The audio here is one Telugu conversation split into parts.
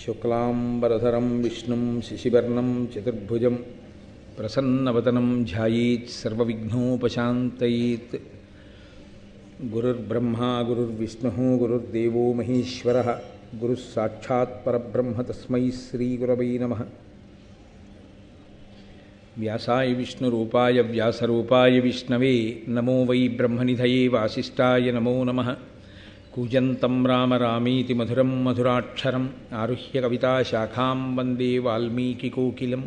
శుక్లాంబరధరం విష్ణుం శశివర్ణం చతుర్భుజం ప్రసన్నవదనం ధ్యాయేత్ సర్వవిఘ్నోపశాంతయేత్. గురుర్బ్రహ్మా గురుర్విష్ణుః గురుర్దేవో మహేశ్వరః గురుః సాక్షాత్ పరబ్రహ్మ తస్మై శ్రీగురవై నమః. వ్యాసాయ విష్ణురూపాయ వ్యాసరూపాయ విష్ణవే నమో వై బ్రహ్మనిధయే వాసిష్ఠాయ నమో నమః. కూజంతం రామ రామీతి మధురం మధురాక్షరం ఆరుహ్య కవితాశాఖాం వందే వాల్మీకికోకిలం.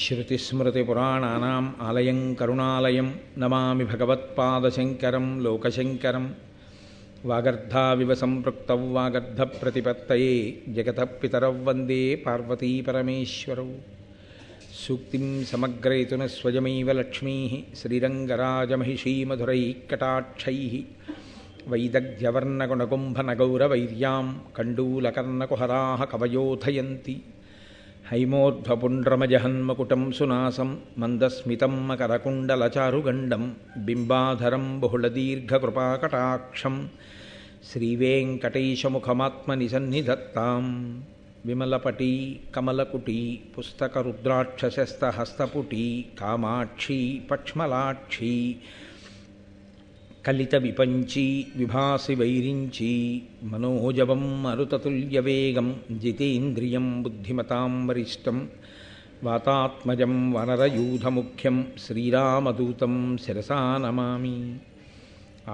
శృతిస్మృతిపురాణానాం ఆలయం కరుణాలయం నమామి భగవత్పాదశంకరం లోకశంకరం. వాగర్ధావివ సంపృక్తౌ వాగర్ధప్రతిపత్తయే జగతః పితరౌ వందే పార్వతీపరమేశ్వరౌ. సూక్తిం సమగ్రయతున స్వయమైవ లక్ష్మీః శ్రీరంగరాజమహిషీమధురైః కటాక్షైః. వైదగ్ధ్యవర్ణగుణగుంభనగౌరవైర్యాం కండూలకర్ణకుహరాः కవయోధయంతి. హైమోర్ధ్వపుండ్రమజహన్మకుటం సునాసం మందస్మితం మకరకుండలచారుగండం బింబాధరం బహుళదీర్ఘకృపాకటాక్షం. శ్రీవేంకటేశముఖమాత్మనిసన్నిధత్తాం. విమలపటీ కమలకుటీ పుస్తకరుద్రాక్షశస్తహస్తపుటీ కామాక్షీ పక్ష్మలాక్షీ కలిత విపంచీ విభాసి వైరించీ. మనోజవం మరుతతుల్యవేగం జితేంద్రియం బుద్ధిమతాం వరిష్టం. వాతాత్మజం వనరయూధముఖ్యం శ్రీరామదూతం శిరసా నమామి.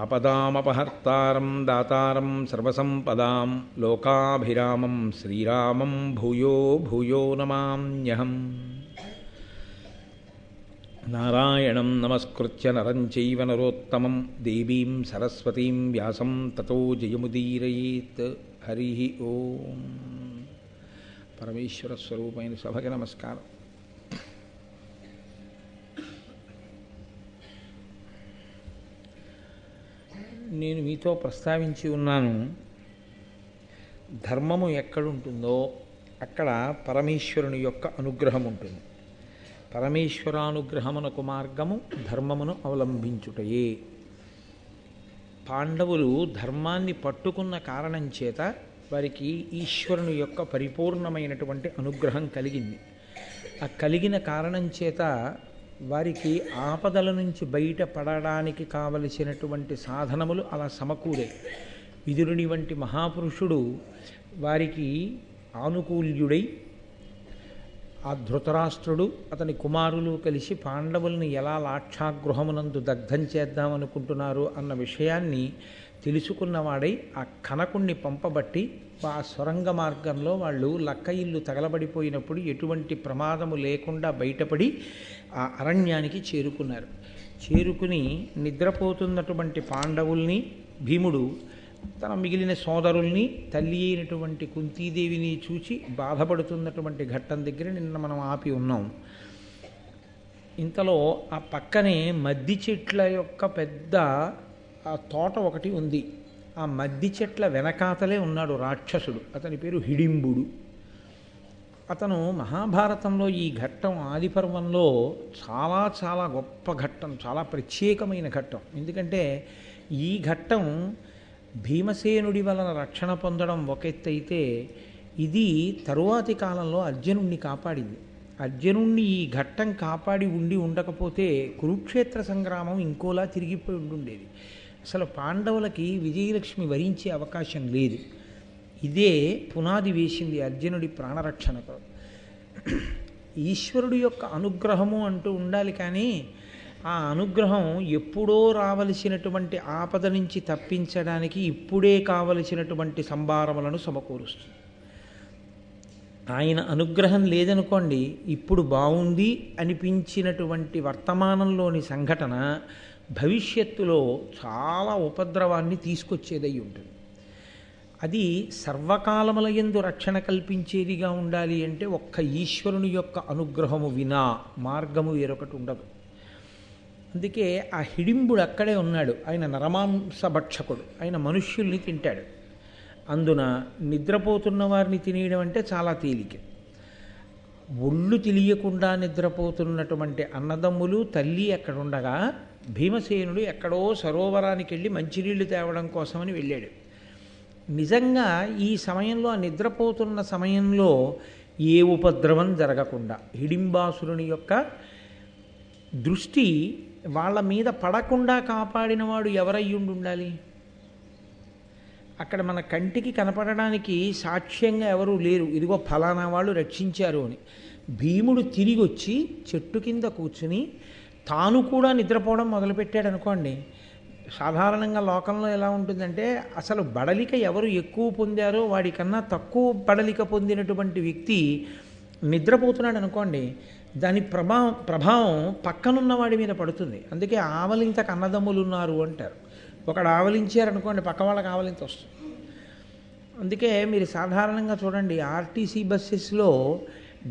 ఆపదామపహర్తారం దాతారం సర్వసంపదాం లోకాభిరామం శ్రీరామం భూయో భూయో నమామ్యహం. నారాయణం నమస్కృత్య నరం చైవ నరోత్తమం దేవీం సరస్వతీం వ్యాసం తతో జయముదీరయేత్. హరి ఓం. పరమేశ్వర స్వరూపమైన సభకి నమస్కారం. నేను మీతో ప్రస్తావించి ఉన్నాను, ధర్మము ఎక్కడుంటుందో అక్కడ పరమేశ్వరుని యొక్క అనుగ్రహం ఉంటుంది. పరమేశ్వరానుగ్రహమునకు మార్గము ధర్మమును అవలంబించుటయే. పాండవులు ధర్మాన్ని పట్టుకున్న కారణం చేత వారికి ఈశ్వరుని యొక్క పరిపూర్ణమైనటువంటి అనుగ్రహం కలిగింది. ఆ కలిగిన కారణం చేత వారికి ఆపదల నుంచి బయటపడడానికి కావలసినటువంటి సాధనములు అలా సమకూరే. విదురుని వంటి మహాపురుషుడు వారికి ఆనుకూల్యుడై ఆ ధృతరాష్ట్రుడు అతని కుమారులు కలిసి పాండవుల్ని ఎలా లాక్షాగృహమునందు దగ్ధం చేద్దామనుకుంటున్నారు అన్న విషయాన్ని తెలుసుకున్నవాడై ఆ కనకుణ్ణి పంపబట్టి ఆ సొరంగ మార్గంలో వాళ్ళు లక్క ఇల్లు తగలబడిపోయినప్పుడు ఎటువంటి ప్రమాదము లేకుండా బయటపడి ఆ అరణ్యానికి చేరుకున్నారు. చేరుకుని నిద్రపోతున్నటువంటి పాండవుల్ని భీముడు తన మిగిలిన సోదరుల్ని తల్లి అయినటువంటి కుంతీదేవిని చూచి బాధపడుతున్నటువంటి ఘట్టం దగ్గర నిన్న మనం ఆపి ఉన్నాం. ఇంతలో ఆ పక్కనే మద్ది చెట్ల యొక్క పెద్ద ఆ తోట ఒకటి ఉంది. ఆ మద్ది చెట్ల వెనకాతలే ఉన్నాడు రాక్షసుడు. అతని పేరు హిడింబుడు. అతను మహాభారతంలో ఈ ఘట్టం ఆదిపర్వంలో చాలా చాలా గొప్ప ఘట్టం, చాలా ప్రత్యేకమైన ఘట్టం. ఎందుకంటే ఈ ఘట్టం భీమసేనుడి వలన రక్షణ పొందడం ఒక ఎత్తైతే ఇది తరువాతి కాలంలో అర్జునుణ్ణి కాపాడింది. అర్జునుణ్ణి ఈ ఘట్టం కాపాడి ఉండకపోతే కురుక్షేత్ర సంగ్రామం ఇంకోలా తిరిగిపోయి ఉండుండేది. అసలు పాండవులకి విజయలక్ష్మి వరించే అవకాశం లేదు. ఇదే పునాది వేసింది అర్జునుడి ప్రాణరక్షణకు. ఈశ్వరుడి యొక్క అనుగ్రహము అంటూ ఉండాలి, కానీ ఆ అనుగ్రహం ఎప్పుడో రావలసినటువంటి ఆపద నుంచి తప్పించడానికి ఇప్పుడే కావలసినటువంటి సంభారములను సమకూరుస్తుంది. ఆయన అనుగ్రహం లేదనుకోండి, ఇప్పుడు బాగుంది అనిపించినటువంటి వర్తమానంలోని సంఘటన భవిష్యత్తులో చాలా ఉపద్రవాన్ని తీసుకొచ్చేదై ఉంటుంది. అది సర్వకాలముల యందు రక్షణ కల్పించేదిగా ఉండాలి అంటే ఒక్క ఈశ్వరుని యొక్క అనుగ్రహము వినా మార్గము వేరొకటి ఉండదు. అందుకే ఆ హిడింబుడు అక్కడే ఉన్నాడు. ఆయన నరమాంసభక్షకుడు, ఆయన మనుష్యుల్ని తింటాడు. అందున నిద్రపోతున్న వారిని తినేయడం అంటే చాలా తేలిక. ఒళ్ళు తెలియకుండా నిద్రపోతున్నటువంటి అన్నదమ్ములు తల్లి అక్కడ ఉండగా భీమసేనుడు ఎక్కడో సరోవరానికి వెళ్ళి మంచినీళ్లు తేవడం కోసమని వెళ్ళాడు. నిజంగా ఈ సమయంలో ఆ నిద్రపోతున్న సమయంలో ఏ ఉపద్రవం జరగకుండా హిడింబాసురుని యొక్క దృష్టి వాళ్ళ మీద పడకుండా కాపాడినవాడు ఎవరయ్యుండి ఉండాలి? అక్కడ మన కంటికి కనపడడానికి సాక్ష్యంగా ఎవరూ లేరు, ఇదిగో ఫలానా వాళ్ళు రక్షించారు అని. భీముడు తిరిగి వచ్చి చెట్టు కింద కూర్చుని తాను కూడా నిద్రపోవడం మొదలుపెట్టాడు అనుకోండి. సాధారణంగా లోకంలో ఎలా ఉంటుందంటే అసలు బడలిక ఎవరు ఎక్కువ పొందారో వాడికన్నా తక్కువ బడలిక పొందినటువంటి వ్యక్తి నిద్రపోతున్నాడు అనుకోండి, దాని ప్రభావం పక్కనున్న వాడి మీద పడుతుంది. అందుకే ఆవలింతకు అన్నదమ్ములు ఉన్నారు అంటారు. ఒకడు ఆవలించారనుకోండి పక్క వాళ్ళకి ఆవలింత వస్తుంది. అందుకే మీరు సాధారణంగా చూడండి ఆర్టీసీ బస్సెస్లో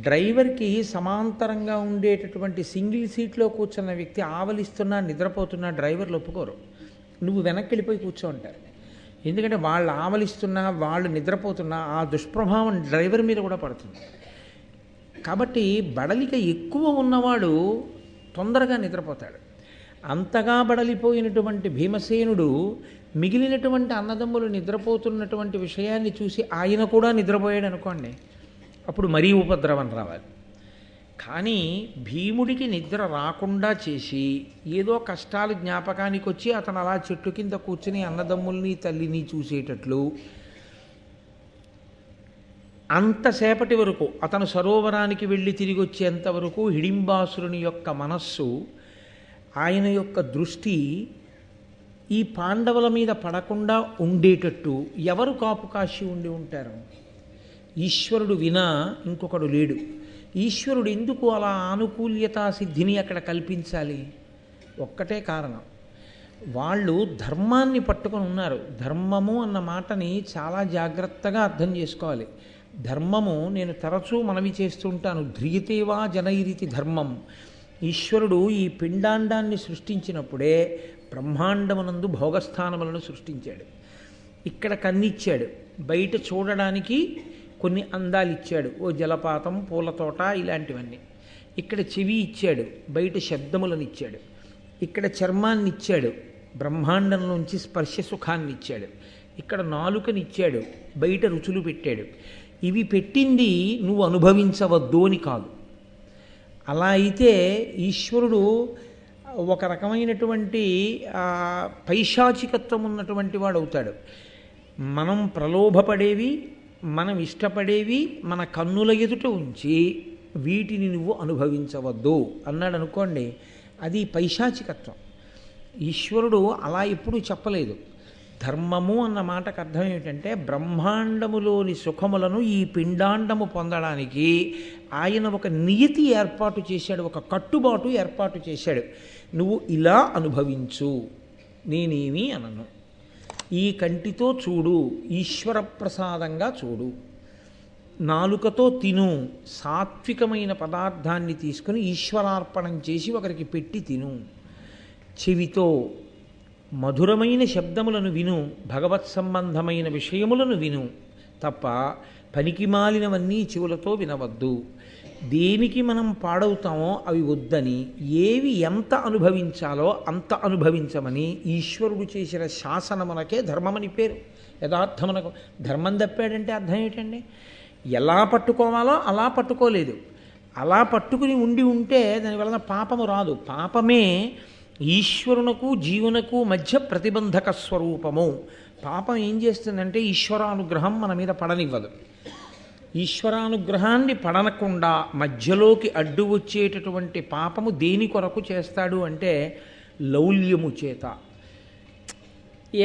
డ్రైవర్కి సమాంతరంగా ఉండేటటువంటి సింగిల్ సీట్లో కూర్చున్న వ్యక్తి ఆవలిస్తున్నా నిద్రపోతున్నా డ్రైవర్లు ఒప్పుకోరు. నువ్వు వెనక్కి వెళ్ళిపోయి కూర్చో అంటారు. ఎందుకంటే వాళ్ళు ఆవలిస్తున్నా వాళ్ళు నిద్రపోతున్నా ఆ దుష్ప్రభావం డ్రైవర్ మీద కూడా పడుతుంది. కాబట్టి బడలిక ఎక్కువ ఉన్నవాడు తొందరగా నిద్రపోతాడు. అంతగా బడలిపోయినటువంటి భీమసేనుడు మిగిలినటువంటి అన్నదమ్ములు నిద్రపోతున్నటువంటి విషయాన్ని చూసి ఆయన కూడా నిద్రపోయాడు అనుకోండి, అప్పుడు మరీ ఉపద్రవం రావాలి. కానీ భీముడికి నిద్ర రాకుండా చేసి ఏదో కష్టాలు జ్ఞాపకానికి వచ్చి అతను అలా చెట్టు కింద కూర్చుని అన్నదమ్ముల్ని తల్లిని చూసేటట్లు అంతసేపటి వరకు అతను సరోవరానికి వెళ్ళి తిరిగి వచ్చేంత వరకు హిడింబాసురుని యొక్క మనస్సు, ఆయన యొక్క దృష్టి ఈ పాండవుల మీద పడకుండా ఉండేటట్టు ఎవరు కాపు కాశీ ఉండి ఉంటారు? ఈశ్వరుడు వినా ఇంకొకడు లేడు. ఈశ్వరుడు ఎందుకు అలా ఆనుకూల్యతా సిద్ధిని అక్కడ కల్పించాలి? ఒక్కటే కారణం, వాళ్ళు ధర్మాన్ని పట్టుకొని ఉన్నారు. ధర్మము అన్న మాటని చాలా జాగ్రత్తగా అర్థం చేసుకోవాలి. ధర్మము నేను తరచూ మనవి చేస్తుంటాను, ధ్రియతేవా జనైరితి ధర్మం. ఈశ్వరుడు ఈ పిండాండాన్ని సృష్టించినప్పుడే బ్రహ్మాండమునందు భోగస్థానములను సృష్టించాడు. ఇక్కడ కన్నిచ్చాడు, బయట చూడడానికి కొన్ని అందాలు ఇచ్చాడు, ఓ జలపాతం, పూలతోట, ఇలాంటివన్నీ. ఇక్కడ చెవి ఇచ్చాడు, బయట శబ్దములను ఇచ్చాడు. ఇక్కడ చర్మాన్ని ఇచ్చాడు, బ్రహ్మాండంలోంచి స్పర్శ సుఖాన్ని ఇచ్చాడు. ఇక్కడ నాలుకనిచ్చాడు, బయట రుచులు పెట్టాడు. ఇవి పెట్టింది నువ్వు అనుభవించవద్దు అని కాదు. అలా అయితే ఈశ్వరుడు ఒక రకమైనటువంటి పైశాచికత్వం ఉన్నటువంటి వాడు అవుతాడు. మనం ప్రలోభపడేవి, మనం ఇష్టపడేవి మన కన్నుల ఎదుట ఉంచి వీటిని నువ్వు అనుభవించవద్దు అన్నాడు అనుకోండి, అది పైశాచికత్వం. ఈశ్వరుడు అలా ఎప్పుడూ చెప్పలేదు. ధర్మము అన్న మాటకు అర్థం ఏమిటంటే బ్రహ్మాండములోని సుఖములను ఈ పిండాండము పొందడానికి ఆయన ఒక నియతి ఏర్పాటు చేశాడు, ఒక కట్టుబాటు ఏర్పాటు చేశాడు. నువ్వు ఇలా అనుభవించు, నేనేమీ అనను. ఈ కంటితో చూడు, ఈశ్వర ప్రసాదంగా చూడు. నాలుకతో తిను, సాత్వికమైన పదార్థాన్ని తీసుకుని ఈశ్వరార్పణం చేసి ఒకరికి పెట్టి తిను. చెవితో మధురమైన శబ్దములను విను, భగవత్ సంబంధమైన విషయములను విను, తప్ప పనికిమాలినవన్నీ చెవులతో వినవద్దు. దేనికి మనం పాడవుతామో అవి వద్దని, ఏవి ఎంత అనుభవించాలో అంత అనుభవించమని ఈశ్వరుడు చేసిన శాసనమునకే ధర్మమని పేరు. యథార్థమునకు ధర్మం తప్పాడంటే అర్థం ఏమిటండి? ఎలా పట్టుకోవాలో అలా పట్టుకోలేదు. అలా పట్టుకుని ఉంటే దానివలన పాపము రాదు. పాపమే ఈశ్వరునకు జీవునకు మధ్య ప్రతిబంధక స్వరూపము. పాపం ఏం చేస్తుందంటే ఈశ్వరానుగ్రహం మన మీద పడనివ్వదు. ఈశ్వరానుగ్రహాన్ని పడనకుండా మధ్యలోకి అడ్డు వచ్చేటటువంటి పాపము దేని కొరకు చేస్తాడు అంటే లౌల్యము చేత.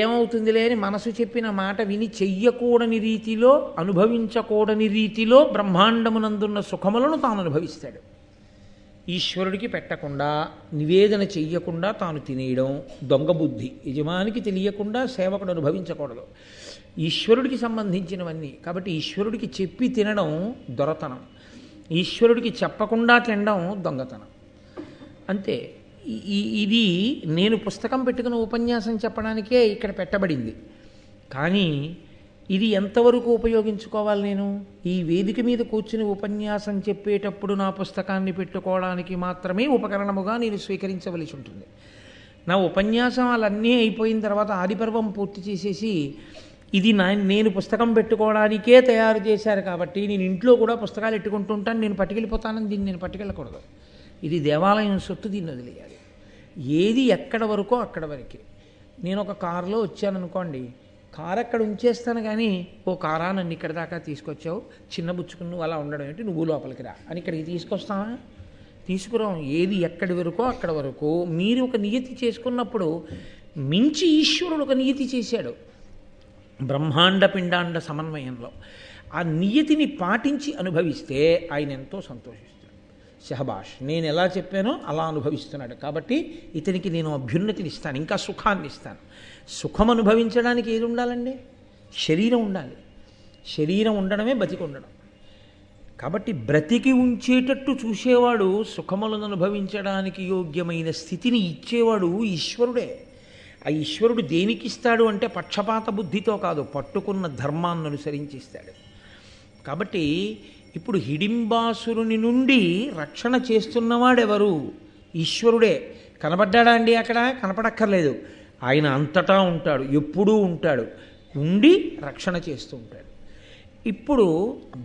ఏమవుతుందిలే అని మనసు చెప్పిన మాట విని చెయ్యకూడని రీతిలో, అనుభవించకూడని రీతిలో బ్రహ్మాండమునందున్న సుఖములను తాను అనుభవిస్తాడు. ఈశ్వరుడికి పెట్టకుండా, నివేదన చెయ్యకుండా తాను తినేయడం దొంగ బుద్ధి. యజమానికి తెలియకుండా సేవకుడు అనుభవించకూడదు. ఈశ్వరుడికి సంబంధించినవన్నీ. కాబట్టి ఈశ్వరుడికి చెప్పి తినడం దొరతనం, ఈశ్వరుడికి చెప్పకుండా తినడం దొంగతనం. అంతే. ఇది నేను పుస్తకం పెట్టుకుని ఉపన్యాసం చెప్పడానికే ఇక్కడ పెట్టబడింది. కానీ ఇది ఎంతవరకు ఉపయోగించుకోవాలి? నేను ఈ వేదిక మీద కూర్చుని ఉపన్యాసం చెప్పేటప్పుడు నా పుస్తకాన్ని పెట్టుకోవడానికి మాత్రమే ఉపకరణముగా నేను స్వీకరించవలసి ఉంటుంది. నా ఉపన్యాసం అన్నీ అయిపోయిన తర్వాత ఆదిపర్వం పూర్తి చేసేసి ఇది నేను పుస్తకం పెట్టుకోవడానికే తయారు చేశారు కాబట్టి నేను ఇంట్లో కూడా పుస్తకాలు ఎట్టుకుంటూ ఉంటాను, నేను పట్టుకెళ్ళిపోతానని దీన్ని నేను పట్టుకెళ్ళకూడదు. ఇది దేవాలయం సొత్తు, దీన్ని వదిలేయాలి. ఏది ఎక్కడ వరకో అక్కడ వరకే. నేను ఒక కారులో వచ్చాననుకోండి, కారు అక్కడ ఉంచేస్తాను, కానీ ఓ కారా నన్ను ఇక్కడ దాకా తీసుకొచ్చావు, చిన్న బుచ్చుకుని నువ్వు అలా ఉండడం ఏంటి, నువ్వు లోపలికి రా అని ఇక్కడికి తీసుకొస్తావా? తీసుకురాం. ఏది ఎక్కడి వరకో అక్కడ వరకు మీరు ఒక నియతి చేసుకున్నప్పుడు మించి ఈశ్వరుడు ఒక నియతి చేశాడు బ్రహ్మాండ పిండాండ సమన్వయంలో. ఆ నియతిని పాటించి అనుభవిస్తే ఆయన ఎంతో సంతోషిస్తాడు. షహబాష్, నేను ఎలా చెప్పానో అలా అనుభవిస్తున్నాడు కాబట్టి ఇతనికి నేను అభ్యున్నతిని ఇస్తాను, ఇంకా సుఖాన్ని ఇస్తాను. సుఖం అనుభవించడానికి ఏది ఉండాలండి? శరీరం ఉండాలి. శరీరం ఉండడమే బతికి ఉండడం. కాబట్టి బ్రతికి ఉంచేటట్టు చూసేవాడు, సుఖములను అనుభవించడానికి యోగ్యమైన స్థితిని ఇచ్చేవాడు ఈశ్వరుడే. ఆ ఈశ్వరుడు దేనికి ఇస్తాడు అంటే పక్షపాత బుద్ధితో కాదు, పట్టుకున్న ధర్మాన్ని అనుసరించి ఇస్తాడు. కాబట్టి ఇప్పుడు హిడింబాసురుని నుండి రక్షణ చేస్తున్నవాడెవరు? ఈశ్వరుడే. కనబడ్డాడా అండి? అక్కడ కనపడక్కర్లేదు. ఆయన అంతటా ఉంటాడు, ఎప్పుడూ ఉంటాడు, ఉండి రక్షణ చేస్తూ ఉంటాడు. ఇప్పుడు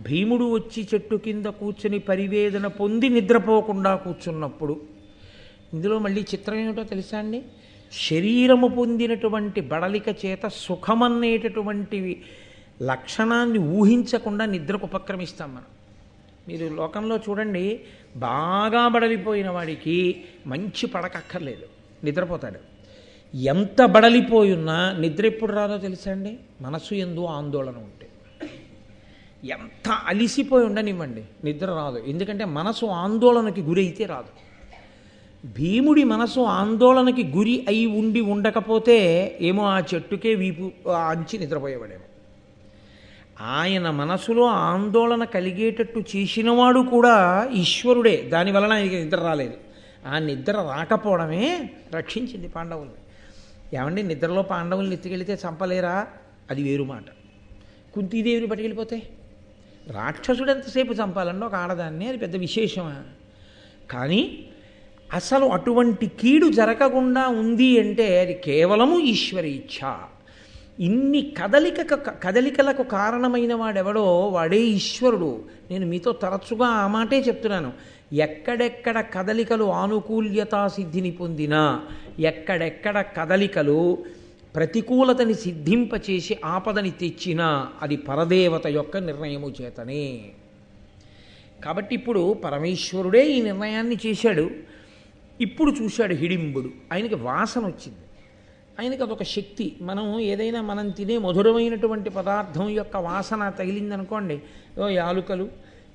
భీముడు వచ్చి చెట్టు కింద కూర్చుని పరివేదన పొంది నిద్రపోకుండా కూర్చున్నప్పుడు, ఇందులో మళ్ళీ చిత్రం ఏమిటో తెలుసా అండి? శరీరము పొందినటువంటి బడలిక చేత సుఖమనేటటువంటి లక్షణాన్ని ఊహించకుండా నిద్రకు ఉపక్రమిస్తాం మనం. మీరు లోకంలో చూడండి, బాగా బడలిపోయిన వాడికి మంచి పడకక్కర్లేదు, నిద్రపోతాడు. ఎంత బడలిపోయున్నా నిద్ర ఎప్పుడు రాదో తెలుసా అండి? మనసు యందు ఆందోళన ఉంటే. ఎంత అలిసిపోయి ఉండనివ్వండి, నిద్ర రాదు. ఎందుకంటే మనసు ఆందోళనకి గురి అయితే రాదు. భీముడి మనసు ఆందోళనకి గురి అయి ఉండి ఉండకపోతే ఏమో ఆ చెట్టుకే వీపు అంచి నిద్రపోయేవాడేమో. ఆయన మనసులో ఆందోళన కలిగేటట్టు చేసినవాడు కూడా ఈశ్వరుడే. దానివలన ఆయనకి నిద్ర రాలేదు. ఆ నిద్ర రాకపోవడమే రక్షించింది పాండవుల్ని. ఏమండి, నిద్రలో పాండవుల్ని ఎత్తుకెళ్తే చంపలేరా? అది వేరు మాట. కుంతీదేవిని పట్టుకెళ్ళిపోతే రాక్షసుడు ఎంతసేపు చంపాలండి ఒక ఆడదాన్ని? అది పెద్ద విశేషమా? కానీ అసలు అటువంటి కీడు జరగకుండా ఉంది అంటే అది కేవలము ఈశ్వరి ఇచ్ఛ. ఇన్ని కదలికలకు కారణమైన వాడెవడో వాడే ఈశ్వరుడు. నేను మీతో తరచుగా ఆ మాటే చెప్తున్నాను. ఎక్కడెక్కడ కదలికలు ఆనుకూల్యతా సిద్ధిని పొందినా, ఎక్కడెక్కడ కదలికలు ప్రతికూలతని సిద్ధింపచేసి ఆపదని తెచ్చినా అది పరదేవత యొక్క నిర్ణయము చేతనే. కాబట్టి ఇప్పుడు పరమేశ్వరుడే ఈ నిర్ణయాన్ని చేశాడు. ఇప్పుడు చూశాడు హిడింబుడు, ఆయనకి వాసన వచ్చింది. ఆయనకి అదొక శక్తి. మనం తినే మధురమైనటువంటి పదార్థం యొక్క వాసన తగిలిందనుకోండి, యాలుకలు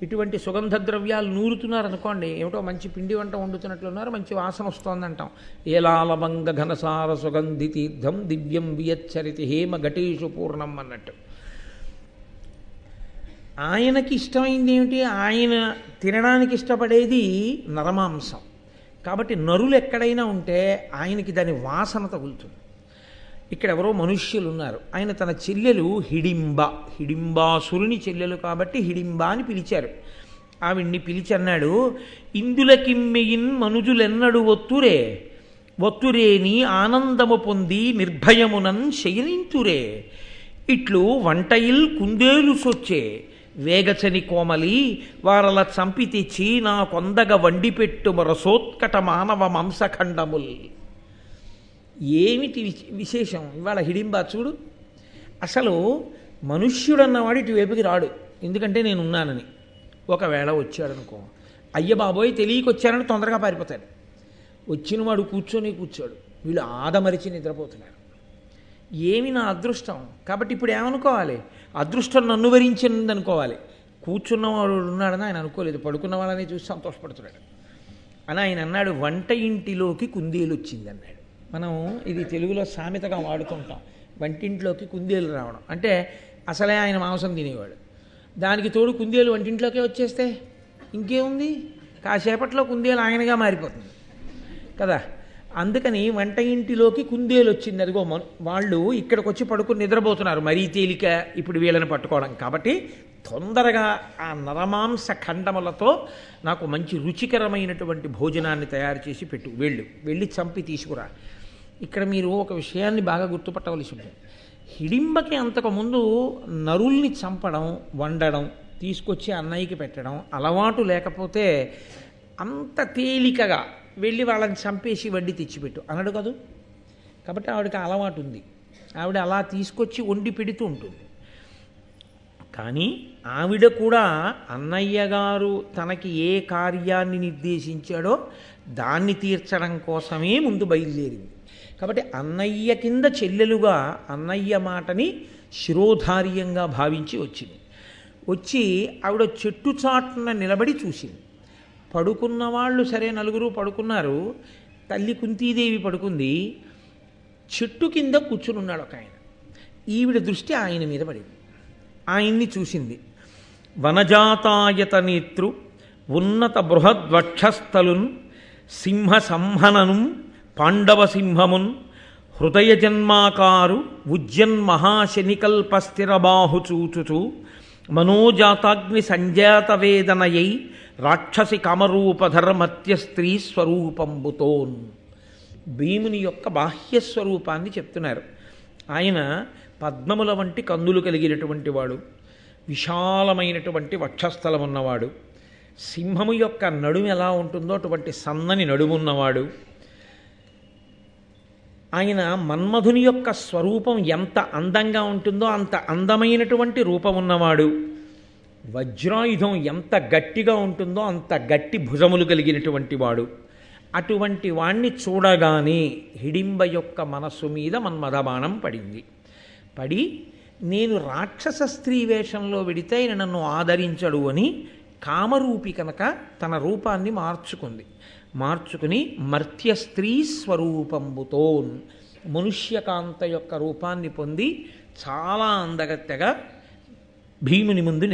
ఇటువంటి సుగంధ ద్రవ్యాలు నూరుతున్నారనుకోండి, ఏమిటో మంచి పిండి వంట వండుతున్నట్లున్నారు, మంచి వాసన వస్తోందంటాం. ఏలాలవంగ ఘనసార సుగంధి తీర్థం దివ్యం వియచ్చరితి హేమ ఘటేషు పూర్ణం అన్నట్టు. ఆయనకి ఇష్టమైంది ఏమిటి? ఆయన తినడానికి ఇష్టపడేది నరమాంసం. కాబట్టి నరులు ఎక్కడైనా ఉంటే ఆయనకి దాని వాసన తగులుతుంది. ఇక్కడ ఎవరో మనుష్యులు ఉన్నారు. ఆయన తన చెల్లెలు హిడింబాసురుని చెల్లెలు కాబట్టి హిడింబ అని పిలిచారు. ఆవిడ్ని పిలిచి అన్నాడు, ఇందులకిమ్మెయిన్ మనుజులెన్నడు ఒత్తురేని ఆనందము పొంది నిర్భయమునన్ శయనింతురే ఇట్లు వంటయిల్ కుందేలు సొచ్చే వేగచని కోమలి వారల చంపి తెచ్చి నా కొందగ వండిపెట్టు రసోత్కట మానవ మాంసఖండముల్. ఏమిటి విశేషం ఇవాళ హిడింబా చూడు. అసలు మనుష్యుడన్నవాడు ఇటువైపుకి రాడు, ఎందుకంటే నేనున్నానని. ఒకవేళ వచ్చాడనుకో, అయ్య బాబోయ్ తెలియకొచ్చారని తొందరగా పారిపోతాడు. వచ్చినవాడు కూర్చోడు, వీళ్ళు ఆదమరిచి నిద్రపోతున్నారు. ఏమి నా అదృష్టం. కాబట్టి ఇప్పుడు ఏమనుకోవాలి? అదృష్టం నన్ను వరించింది అనుకోవాలి. కూర్చున్నవాడు ఉన్నాడని ఆయన అనుకోలేదు, పడుకున్న వాళ్ళని చూసి సంతోషపడుతున్నాడు అని ఆయన అన్నాడు. వంట ఇంటిలోకి కుందేలు వచ్చింది అన్నాడు. మనం ఇది తెలుగులో సామెతగా వాడుతుంటాం, వంటింట్లోకి కుందేలు రావడం అంటే అసలే ఆయన మాంసం తినేవాడు. దానికి తోడు కుందేలు వంటింట్లోకే వచ్చేస్తే ఇంకేముంది? కాసేపట్లో కుందేలు ఆయనగా మారిపోతుంది కదా. అందుకని వంట ఇంటిలోకి కుందేలు వచ్చింది. అదిగో వాళ్ళు ఇక్కడికి వచ్చి పడుకుని నిద్రపోతున్నారు, మరీ తేలిక ఇప్పుడు వీళ్ళని పట్టుకోవడం. కాబట్టి తొందరగా ఆ నరమాంస ఖండములతో నాకు మంచి రుచికరమైనటువంటి భోజనాన్ని తయారు చేసి పెట్టు, వెళ్ళి చంపి తీసుకురా. ఇక్కడ మీరు ఒక విషయాన్ని బాగా గుర్తుపట్టవలసి ఉంటుంది. హిడింబకి అంతకుముందు నరుల్ని చంపడం, వండడం, తీసుకొచ్చి అన్నయ్యకి పెట్టడం అలవాటు లేకపోతే అంత తేలికగా వెళ్ళి వాళ్ళని చంపేసి వడ్డీ తెచ్చిపెట్టు అనడు కదూ. కాబట్టి ఆవిడకి అలవాటు ఉంది, ఆవిడ అలా తీసుకొచ్చి వండి పెడుతూ ఉంటుంది. కానీ ఆవిడ కూడా అన్నయ్య గారు తనకి ఏ కార్యాన్ని నిర్దేశించాడో దాన్ని తీర్చడం కోసమే ముందు బయలుదేరింది. కాబట్టి అన్నయ్య కింద చెల్లెలుగా అన్నయ్య మాటని శిరోధార్యంగా భావించి వచ్చింది. వచ్చి ఆవిడ చెట్టు చాటున నిలబడి చూసింది. పడుకున్న వాళ్ళు సరే నలుగురు పడుకున్నారు. తల్లి కుంతీదేవి పడుకుంది. చెట్టు కింద కూర్చునున్నాడు ఒక ఆయన. ఈవిడ దృష్టి ఆయన మీద పడింది. ఆయన్ని చూసింది. వనజాతాయత నేత్రు ఉన్నత బృహద్వక్షస్థలున్ సింహ సంహనను పాండవ సింహమున్ హృదయ జన్మాకారు ఉజ్జన్మహాశనికల్పస్థిరబాహు చూచుచు మనోజాతాగ్ని సంజాత వేదనయై రాక్షసి కామరూపధర్మత్య స్త్రీ స్వరూపంబుతోన్. భీముని యొక్క బాహ్యస్వరూపాన్ని చెప్తున్నారు. ఆయన పద్మముల వంటి కందులు కలిగినటువంటి వాడు, విశాలమైనటువంటి వక్షస్థలం ఉన్నవాడు, సింహము యొక్క నడుము ఎలా ఉంటుందో అటువంటి సన్నని నడుమున్నవాడు. ఆయన మన్మధుని యొక్క స్వరూపం ఎంత అందంగా ఉంటుందో అంత అందమైనటువంటి రూపం ఉన్నవాడు. వజ్రాయుధం ఎంత గట్టిగా ఉంటుందో అంత గట్టి భుజములు కలిగినటువంటి వాడు. అటువంటి వాణ్ణి చూడగానే హిడింబ యొక్క మనస్సు మీద మన్మథబాణం పడింది. పడి నేను రాక్షస స్త్రీ వేషంలో వెడితే ఆయన నన్ను ఆదరించడు అని కామరూపి కనుక తన రూపాన్ని మార్చుకుని మర్త్య స్త్రీ స్వరూపంబుతో మనుష్యకాంత యొక్క రూపాన్ని పొంది చాలా అందగత్తెగా భీముని ముందు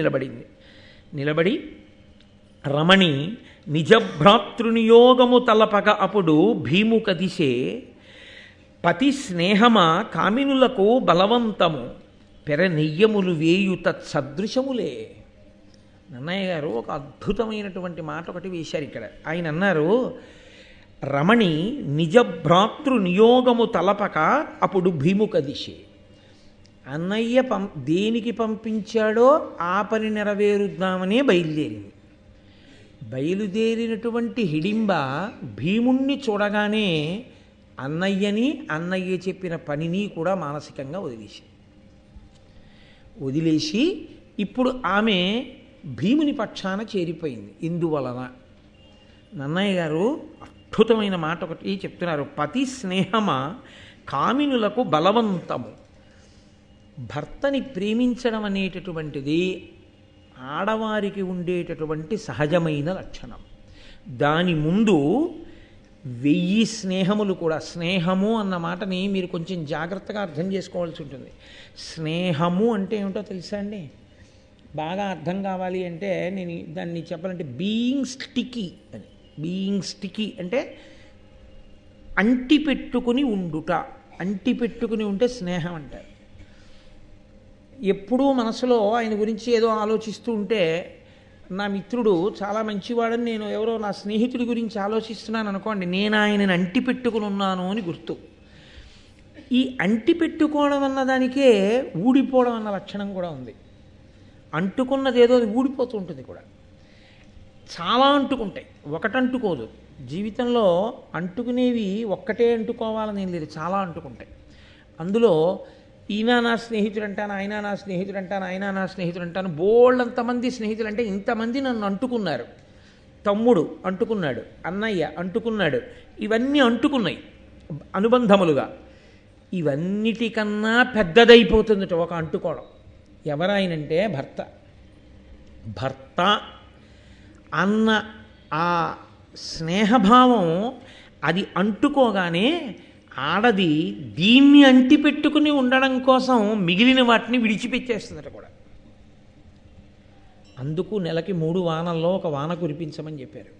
నిలబడి రమణి నిజభ్రాతృనియోగము తలపక అప్పుడు భీము కదిసే పతి స్నేహమ కామినులకు బలవంతము పెర నెయ్యములు వేయు తత్సదృశములే. నన్నయ్య గారు ఒక అద్భుతమైనటువంటి మాట ఒకటి వేశారు ఇక్కడ. ఆయన అన్నారు, రమణి నిజభ్రాతృ నియోగము తలపక అప్పుడు భీము కదిసే. అన్నయ్య దేనికి పంపించాడో ఆ పని నెరవేరుద్దామనే బయలుదేరినటువంటి హిడింబ భీముణ్ణి చూడగానే అన్నయ్య చెప్పిన పనిని కూడా మానసికంగా వదిలేసి ఇప్పుడు ఆమె భీముని పక్షాన చేరిపోయింది. ఇందువలన నన్నయ్య గారు అద్భుతమైన మాట ఒకటి చెప్తున్నారు. పతి స్నేహమ కామినులకు బలవంతము. భర్తని ప్రేమించడం అనేటటువంటిది ఆడవారికి ఉండేటటువంటి సహజమైన లక్షణం. దాని ముందు 1000 స్నేహములు కూడా. స్నేహము అన్న మాటని మీరు కొంచెం జాగ్రత్తగా అర్థం చేసుకోవాల్సి ఉంటుంది. స్నేహము అంటే ఏమిటో తెలుసా అండి? బాగా అర్థం కావాలి అంటే నేను దాన్ని చెప్పాలంటే బీయింగ్ స్టికీ అని. బీయింగ్ స్టికీ అంటే అంటిపెట్టుకుని ఉండుట. అంటిపెట్టుకుని ఉంటే స్నేహం అంటారు. ఎప్పుడూ మనసులో ఆయన గురించి ఏదో ఆలోచిస్తూ ఉంటే, నా మిత్రుడు చాలా మంచివాడని నేను ఎవరో నా స్నేహితుడి గురించి ఆలోచిస్తున్నాను అనుకోండి, నేను ఆయనని అంటిపెట్టుకుని ఉన్నాను అని గుర్తు. ఈ అంటిపెట్టుకోవడం అన్నదానికే ఊడిపోవడం అన్న లక్షణం కూడా ఉంది. అంటుకున్నది ఏదో అది ఊడిపోతూ ఉంటుంది కూడా. చాలా అంటుకుంటాయి, ఒకటంటుకోదు. జీవితంలో అంటుకునేవి ఒక్కటే అంటుకోవాలని ఏం లేదు, చాలా అంటుకుంటాయి. అందులో ఈయన నా స్నేహితుడు అంటాను, ఆయన నా స్నేహితుడు అంటాను, ఆయన నా స్నేహితుడు అంటాను. బోళ్ళంతమంది స్నేహితులు అంటే ఇంతమంది నన్ను అంటుకున్నారు. తమ్ముడు అంటుకున్నాడు, అన్నయ్య అంటుకున్నాడు, ఇవన్నీ అంటుకున్నాయి అనుబంధములుగా. ఇవన్నిటికన్నా పెద్దదైపోతుందట ఒక అంటుకోవడం. ఎవరాయనంటే భర్త అన్న ఆ స్నేహభావం అది అంటుకోగానే ఆడది దీన్ని అంటిపెట్టుకుని ఉండడం కోసం మిగిలిన వాటిని విడిచిపెట్టేస్తుందట కూడా. అందుకు నెలకి 3 వానల్లో ఒక వాన కురిపించమని చెప్పారు.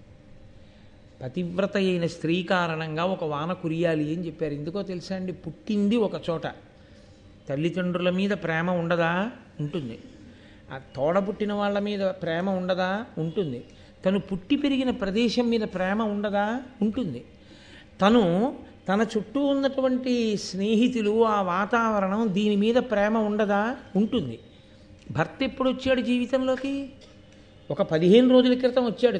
పతివ్రత అయిన స్త్రీ కారణంగా ఒక వాన కురియాలి అని చెప్పారు. ఎందుకో తెలుసా అండి? పుట్టింది ఒక చోట, తల్లిదండ్రుల మీద ప్రేమ ఉండదా? ఉంటుంది. ఆ తోడబుట్టిన వాళ్ళ మీద ప్రేమ ఉండదా? ఉంటుంది. తను పుట్టి పెరిగిన ప్రదేశం మీద ప్రేమ ఉండదా? ఉంటుంది. తను తన చుట్టూ ఉన్నటువంటి స్నేహితులు, ఆ వాతావరణం, దీని మీద ప్రేమ ఉండదా? ఉంటుంది. భర్త ఎప్పుడు వచ్చాడు జీవితంలోకి? ఒక 15 రోజుల క్రితం వచ్చాడు,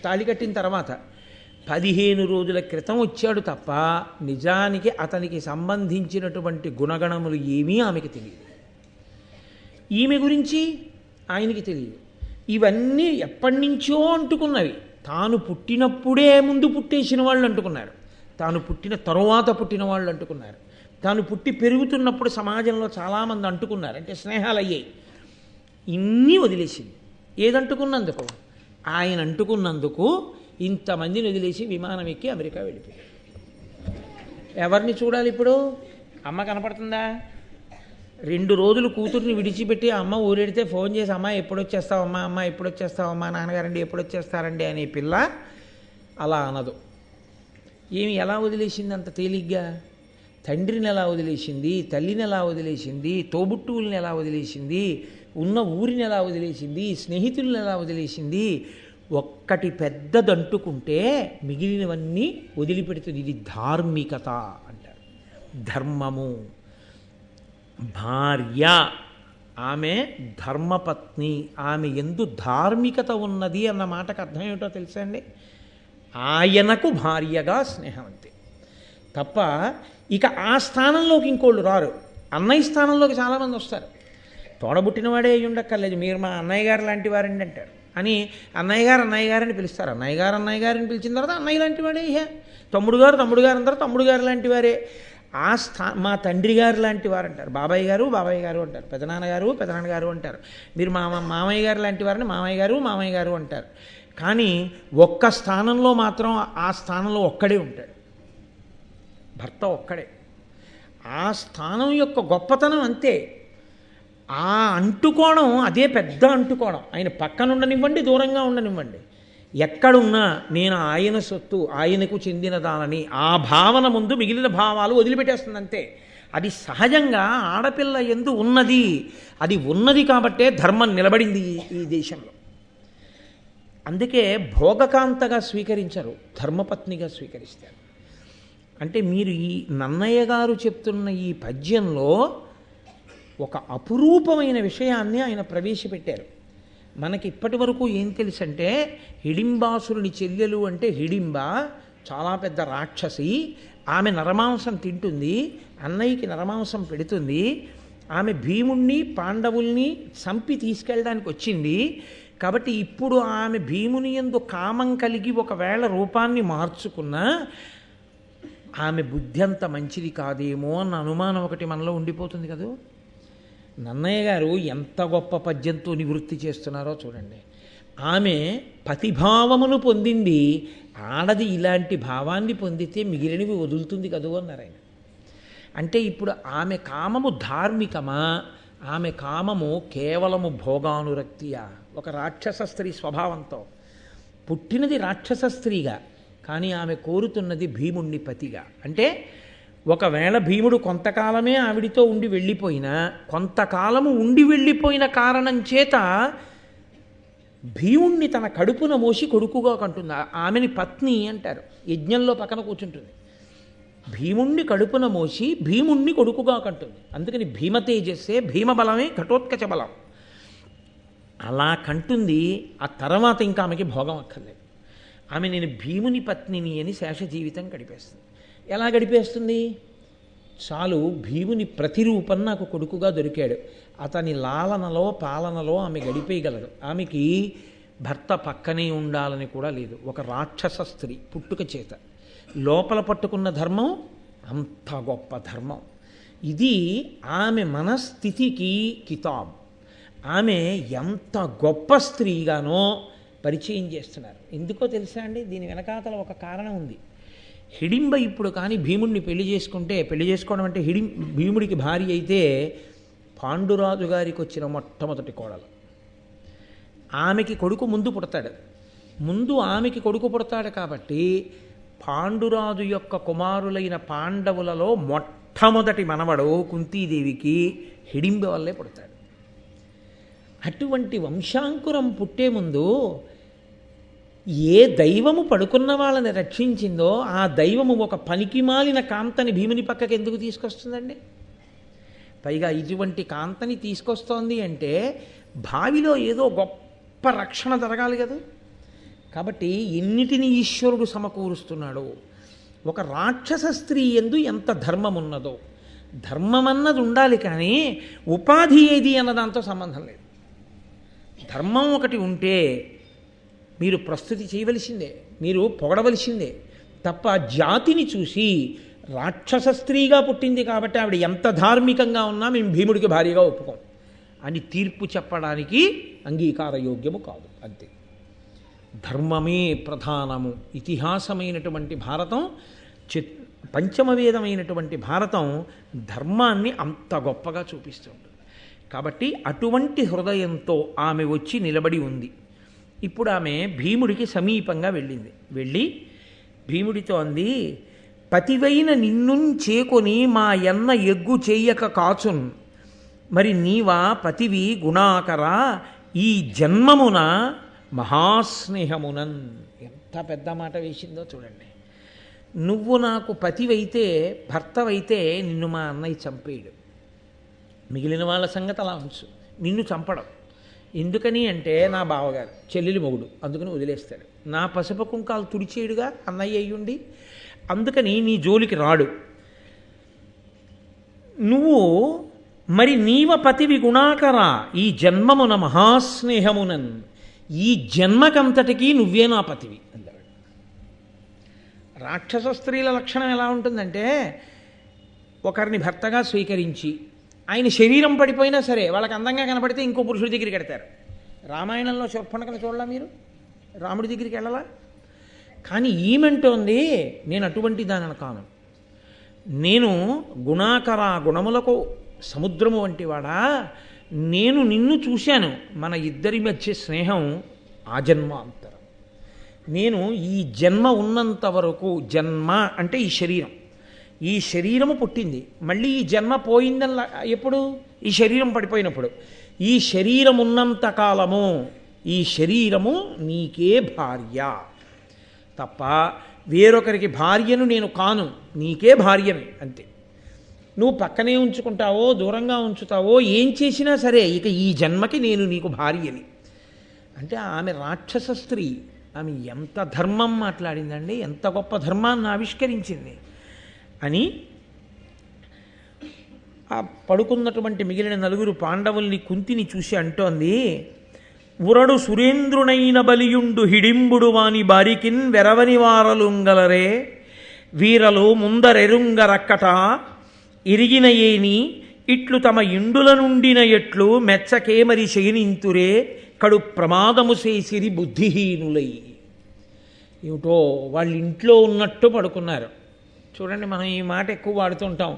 తాళి కట్టిన తర్వాత 15 రోజుల క్రితం వచ్చాడు తప్ప నిజానికి అతనికి సంబంధించినటువంటి గుణగణములు ఏమీ ఆమెకి తెలియదు. ఈమె గురించి ఆయనకి తెలియదు. ఇవన్నీ ఎప్పటి నుంచో అంటుకున్నవి. తాను పుట్టినప్పుడే ముందు పుట్టేసిన వాళ్ళు అంటుకున్నారు, తాను పుట్టిన తరువాత పుట్టిన వాళ్ళు అంటుకున్నారు, తాను పుట్టి పెరుగుతున్నప్పుడు సమాజంలో చాలామంది అంటుకున్నారు, అంటే స్నేహాలు అయ్యాయి. ఇన్ని వదిలేసింది. ఏదంటుకున్నందుకు? ఆయన అంటుకున్నందుకు ఇంతమందిని వదిలేసి విమానం ఎక్కి అమెరికా వెళ్ళిపోయాడు. ఎవరిని చూడాలి ఇప్పుడు? అమ్మ కనపడుతుందా? 2 రోజులు కూతుర్ని విడిచిపెట్టి అమ్మ ఊరెడితే ఫోన్ చేసి అమ్మ ఎప్పుడు వచ్చేస్తావమ్మా, అమ్మ ఎప్పుడు వచ్చేస్తావమ్మా, నాన్నగారండి ఎప్పుడు వచ్చేస్తారండి అనే పిల్ల అలా అనదు. ఏమి ఎలా వదిలేసింది అంత తేలిగ్గా? తండ్రిని ఎలా వదిలేసింది, తల్లిని ఎలా వదిలేసింది, తోబుట్టువుల్ని ఎలా వదిలేసింది, ఉన్న ఊరిని ఎలా వదిలేసింది, స్నేహితులను ఎలా వదిలేసింది. ఒక్కటి పెద్దదంటుకుంటే మిగిలినవన్నీ వదిలిపెడుతుంది. ఇది ధార్మికత అంటారు, ధర్మము. భార్య, ఆమె ధర్మపత్ని, ఆమె ఎందు ధార్మికత ఉన్నది అన్న మాటకు అర్థం ఏమిటో తెలుసా అండి? ఆయనకు భార్యగా స్నేహం అంతే తప్ప ఇక ఆ స్థానంలోకి ఇంకోళ్ళు రారు. అన్నయ్య స్థానంలోకి చాలామంది వస్తారు. తోడబుట్టినవాడే అయ్యి ఉండక్కర్లేదు, మీరు మా అన్నయ్య గారు లాంటి వారండి అంటారు అని అన్నయ్య గారని పిలుస్తారు. అన్నయ్య గారిని పిలిచిన తర్వాత అన్నయ్య లాంటి వాడే. తమ్ముడు గారు అంటారు, తమ్ముడు గారు లాంటి వారే. మా తండ్రి గారు లాంటి వారు అంటారు, బాబాయ్ గారు అంటారు, పెదనాన్నగారు అంటారు. మీరు మామయ్య గారు లాంటి వారిని మామయ్య గారు అంటారు. కానీ ఒక్క స్థానంలో మాత్రం ఆ స్థానంలో ఒక్కడే ఉంటాడు, భర్త ఒక్కడే. ఆ స్థానం యొక్క గొప్పతనం అంతే. ఆ అంటుకోవడం అదే పెద్ద అంటుకోవడం. ఆయన పక్కన ఉండనివ్వండి, దూరంగా ఉండనివ్వండి, ఎక్కడున్నా నేను ఆయన సొత్తు, ఆయనకు చెందినదానని ఆ భావన ముందు మిగిలిన భావాలు వదిలిపెట్టేస్తుంది అంతే. అది సహజంగా ఆడపిల్ల యందు ఉన్నది. అది ఉన్నది కాబట్టే ధర్మం నిలబడింది ఈ దేశంలో. అందుకే భోగకాంతగా స్వీకరించరు, ధర్మపత్నిగా స్వీకరిస్తారు. అంటే మీరు ఈ నన్నయ్య గారు చెప్తున్న ఈ పద్యంలో ఒక అపురూపమైన విషయాన్ని ఆయన ప్రవేశపెట్టారు. మనకి ఇప్పటి వరకు ఏం తెలుసంటే, హిడింబాసురుని చెల్లెలు అంటే హిడింబ చాలా పెద్ద రాక్షసి, ఆమె నరమాంసం తింటుంది, అన్నయ్యకి నరమాంసం పెడుతుంది, ఆమె భీముణ్ణి పాండవుల్ని చంపి తీసుకెళ్ళడానికి వచ్చింది. కాబట్టి ఇప్పుడు ఆమె భీముని యందు కామం కలిగి ఒకవేళ రూపాన్ని మార్చుకున్నా ఆమె బుద్ధి అంత మంచిది కాదేమో అన్న అనుమానం ఒకటి మనలో ఉండిపోతుంది కదా. నన్నయ్య గారు ఎంత గొప్ప పద్యంతో నివృత్తి చేస్తున్నారో చూడండి. ఆమె పతిభావమును పొందింది, ఆడది ఇలాంటి భావాన్ని పొందితే మిగిలినవి వదులుతుంది కదూ అన్నారు ఆయన. అంటే ఇప్పుడు ఆమె కామము ధార్మికమా, ఆమె కామము కేవలము భోగానురక్తియా? ఒక రాక్షస స్త్రీ స్వభావంతో పుట్టినది రాక్షస స్త్రీగా, కానీ ఆమె కోరుతున్నది భీముణ్ణి పతిగా. అంటే ఒకవేళ భీముడు కొంతకాలమే ఆవిడితో ఉండి వెళ్ళిపోయినా, కొంతకాలము ఉండి వెళ్ళిపోయిన కారణం చేత భీముణ్ణి తన కడుపున మోసి కొడుకుగా కంటుంది. ఆమెని పత్ని అంటారు, యజ్ఞంలో పక్కన కూర్చుంటుంది. భీముణ్ణి కడుపున మోసి భీముణ్ణి కొడుకుగా కంటుంది. అందుకని భీమతేజస్సే, భీమబలమే ఘటోత్కచ బలం. అలా కంటుంది. ఆ తర్వాత ఇంకా ఆమెకి భోగం అక్కర్లేదు. ఆమె నేను భీముని పత్నిని అని శేష జీవితం గడిపేస్తుంది. ఎలా గడిపేస్తుంది? చాలు, భీముని ప్రతిరూపం నాకు కొడుకుగా దొరికాడు, అతని లాలనలో పాలనలో ఆమె గడిపేయగలదు. ఆమెకి భర్త పక్కనే ఉండాలని కూడా లేదు. ఒక రాక్షస స్త్రీ పుట్టుక చేత లోపల పట్టుకున్న ధర్మం అంత గొప్ప ధర్మం. ఇది ఆమె మనస్థితికి కితాబ్. ఆమె ఎంత గొప్ప స్త్రీగానో పరిచయం చేస్తున్నారు. ఎందుకో తెలుసా అండి? దీని వెనకాతల ఒక కారణం ఉంది. హిడింబ ఇప్పుడు కానీ భీముడిని పెళ్లి చేసుకోవడం అంటే భీముడికి భార్య అయితే పాండురాజు గారికి వచ్చిన మొట్టమొదటి కోడలు. ఆమెకి కొడుకు ముందు పుడతాడు. ఆమెకి కొడుకు పుడతాడు కాబట్టి పాండురాజు యొక్క కుమారులైన పాండవులలో మొట్టమొదటి మనవడు కుంతీదేవికి హిడింబ వల్లే పుడతాడు. అటువంటి వంశాంకురం పుట్టే ముందు ఏ దైవము పడుకున్న వాళ్ళని రక్షించిందో ఆ దైవము ఒక పనికిమాలిన కాంతని భీముని పక్కకి ఎందుకు తీసుకొస్తుందండి? పైగా ఇటువంటి కాంతని తీసుకొస్తోంది అంటే భావిలో ఏదో గొప్ప రక్షణ జరగాలి కదా. కాబట్టి ఎన్నిటిని ఈశ్వరుడు సమకూరుస్తున్నాడో, ఒక రాక్షస స్త్రీ యందు ఎంత ధర్మం ఉన్నదో, ధర్మం అన్నది ఉండాలి కానీ ఉపాధి ఏది అన్న దాంతో సంబంధం లేదు. ధర్మం ఒకటి ఉంటే మీరు ప్రస్తుతి చేయవలసిందే, మీరు పొగడవలసిందే తప్ప జాతిని చూసి రాక్షస స్త్రీగా పుట్టింది కాబట్టి ఆవిడ ఎంత ధార్మికంగా ఉన్నా మేము భీముడికి భార్యగా ఒప్పుకోం అని తీర్పు చెప్పడానికి అంగీకారయోగ్యము కాదు. అంతే. ధర్మమే ప్రధానము. ఇతిహాసమైనటువంటి భారతం, పంచమవేదమైనటువంటి భారతం ధర్మాన్ని అంత గొప్పగా చూపిస్తుంది. కాబట్టి అటువంటి హృదయంతో ఆమె వచ్చి నిలబడి ఉంది. ఇప్పుడు ఆమె భీముడికి సమీపంగా వెళ్ళింది. వెళ్ళి భీముడితో అంది, పతివైన నిన్నుంచేకొని మా ఎన్న ఎగ్గు చెయ్యక కాచున్, మరి నీవా పతివి గుణాకరా ఈ జన్మమున మహాస్నేహమునన్. ఎంత పెద్ద మాట వేసిందో చూడండి. నువ్వు నాకు పతివైతే, భర్తవైతే నిన్ను మా అన్నయ్య చంపేయడు. మిగిలిన వాళ్ళ సంగతి అలా ఉంచు, నిన్ను చంపడం ఎందుకని అంటే నా బావగారు చెల్లెలి మొగుడు, అందుకని వదిలేస్తాడు. నా పసుపు కుంకాలు తుడిచేయుడుగా అన్నయ్య అయ్యుండి, అందుకని నీ జోలికి రాడు. నువ్వు మరి నీవ పతివి గుణాకరా ఈ జన్మమున మహాస్నేహమునన్, ఈ జన్మకంతటికీ నువ్వే నా పతివి అన్నాడు. రాక్షస స్త్రీల లక్షణం ఎలా ఉంటుందంటే, ఒకరిని భర్తగా స్వీకరించి ఆయన శరీరం పడిపోయినా సరే వాళ్ళకి అందంగా కనపడితే ఇంకో పురుషుడి దగ్గరికి వెడతారు. రామాయణంలో శూర్పణఖను చూడలా మీరు? రాముడి దగ్గరికి వెళ్ళాలా? కానీ ఈమెంటోంది, నేను అటువంటి దానిని కాను, నేను గుణాకర, గుణములకు సముద్రము వంటి వాడా, నేను నిన్ను చూశాను, మన ఇద్దరి మధ్య స్నేహం ఆజన్మాంతరం. నేను ఈ జన్మ ఉన్నంత వరకు, జన్మ అంటే ఈ శరీరం, ఈ శరీరము పుట్టింది, మళ్ళీ ఈ జన్మ పోయిందని ఎప్పుడు? ఈ శరీరం పడిపోయినప్పుడు. ఈ శరీరం ఉన్నంత కాలము ఈ శరీరము నీకే భార్య తప్ప వేరొకరికి భార్యను నేను కాను, నీకే భార్యని అంతే. నువ్వు పక్కనే ఉంచుకుంటావో దూరంగా ఉంచుతావో ఏం చేసినా సరే ఇక ఈ జన్మకి నేను నీకు భార్యని అంటే ఆమె రాక్షస స్త్రీ. ఆమె ఎంత ధర్మం మాట్లాడిందండి, ఎంత గొప్ప ధర్మాన్ని ఆవిష్కరించింది అని ఆ పడుకున్నటువంటి మిగిలిన నలుగురు పాండవుల్ని కుంతిని చూసి అంటోంది, ఉరడు సురేంద్రునైన బలియుండు హిడింబుడు వాని బారికిన్ వెరవని వారలుంగలరే వీరలు ముందరెరుంగరక్కట ఇరిగిన ఏని ఇట్లు తమ ఇండుల నుండిన ఎట్లు మెచ్చకేమరి శయనింతురే కడు ప్రమాదము చేసిరి బుద్ధిహీనులై. ఏమిటో వాళ్ళు ఇంట్లో ఉన్నట్టు పడుకున్నారు. చూడండి, మనం ఈ మాట ఎక్కువ వాడుతుంటాం,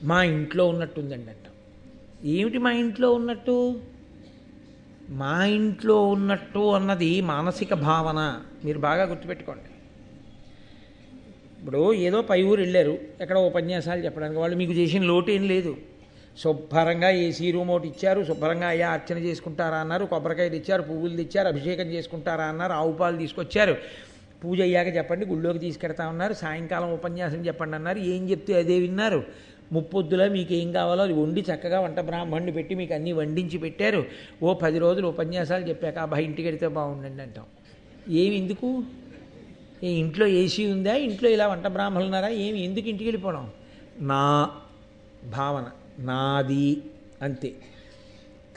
మా ఇంట్లో ఉన్నట్టుందండి అంటాం. ఏమిటి మా ఇంట్లో ఉన్నట్టు? మా ఇంట్లో ఉన్నట్టు అన్నది మానసిక భావన. మీరు బాగా గుర్తుపెట్టుకోండి. ఇప్పుడు ఏదో పై ఊరు వెళ్ళారు, ఎక్కడ ఉపన్యాసాలు చెప్పడానికి, వాళ్ళు మీకు చేసిన లోటు ఏం లేదు. శుభ్రంగా ఏసీ రూమ్ ఒకటి ఇచ్చారు, శుభ్రంగా అయ్యా అర్చన చేసుకుంటారా అన్నారు, కొబ్బరికాయలు ఇచ్చారు, పువ్వులు తెచ్చారు, అభిషేకం చేసుకుంటారా అన్నారు, ఆవు పాలు తీసుకొచ్చారు, పూజ అయ్యాక చెప్పండి గుళ్ళోకి తీసుకెడతా ఉన్నారు, సాయంకాలం ఉపన్యాసం చెప్పండి అన్నారు. ఏం చెప్తే అదే విన్నారు. ముప్పొద్దులా మీకు ఏం కావాలో అది వండి చక్కగా వంట బ్రాహ్మణ్ణి పెట్టి మీకు అన్నీ వండించి పెట్టారు. ఓ 10 రోజులు ఉపన్యాసాలు చెప్పాక అబ్బాయి ఇంటికి వెడితే బాగుండండి అంటాం. ఏమి ఎందుకు? ఇంట్లో ఏసీ ఉందా, ఇంట్లో ఇలా వంట బ్రాహ్మణులు ఉన్నారా, ఏమి ఎందుకు ఇంటికి వెళ్ళిపోవడం? నా భావన, నాది అంతే.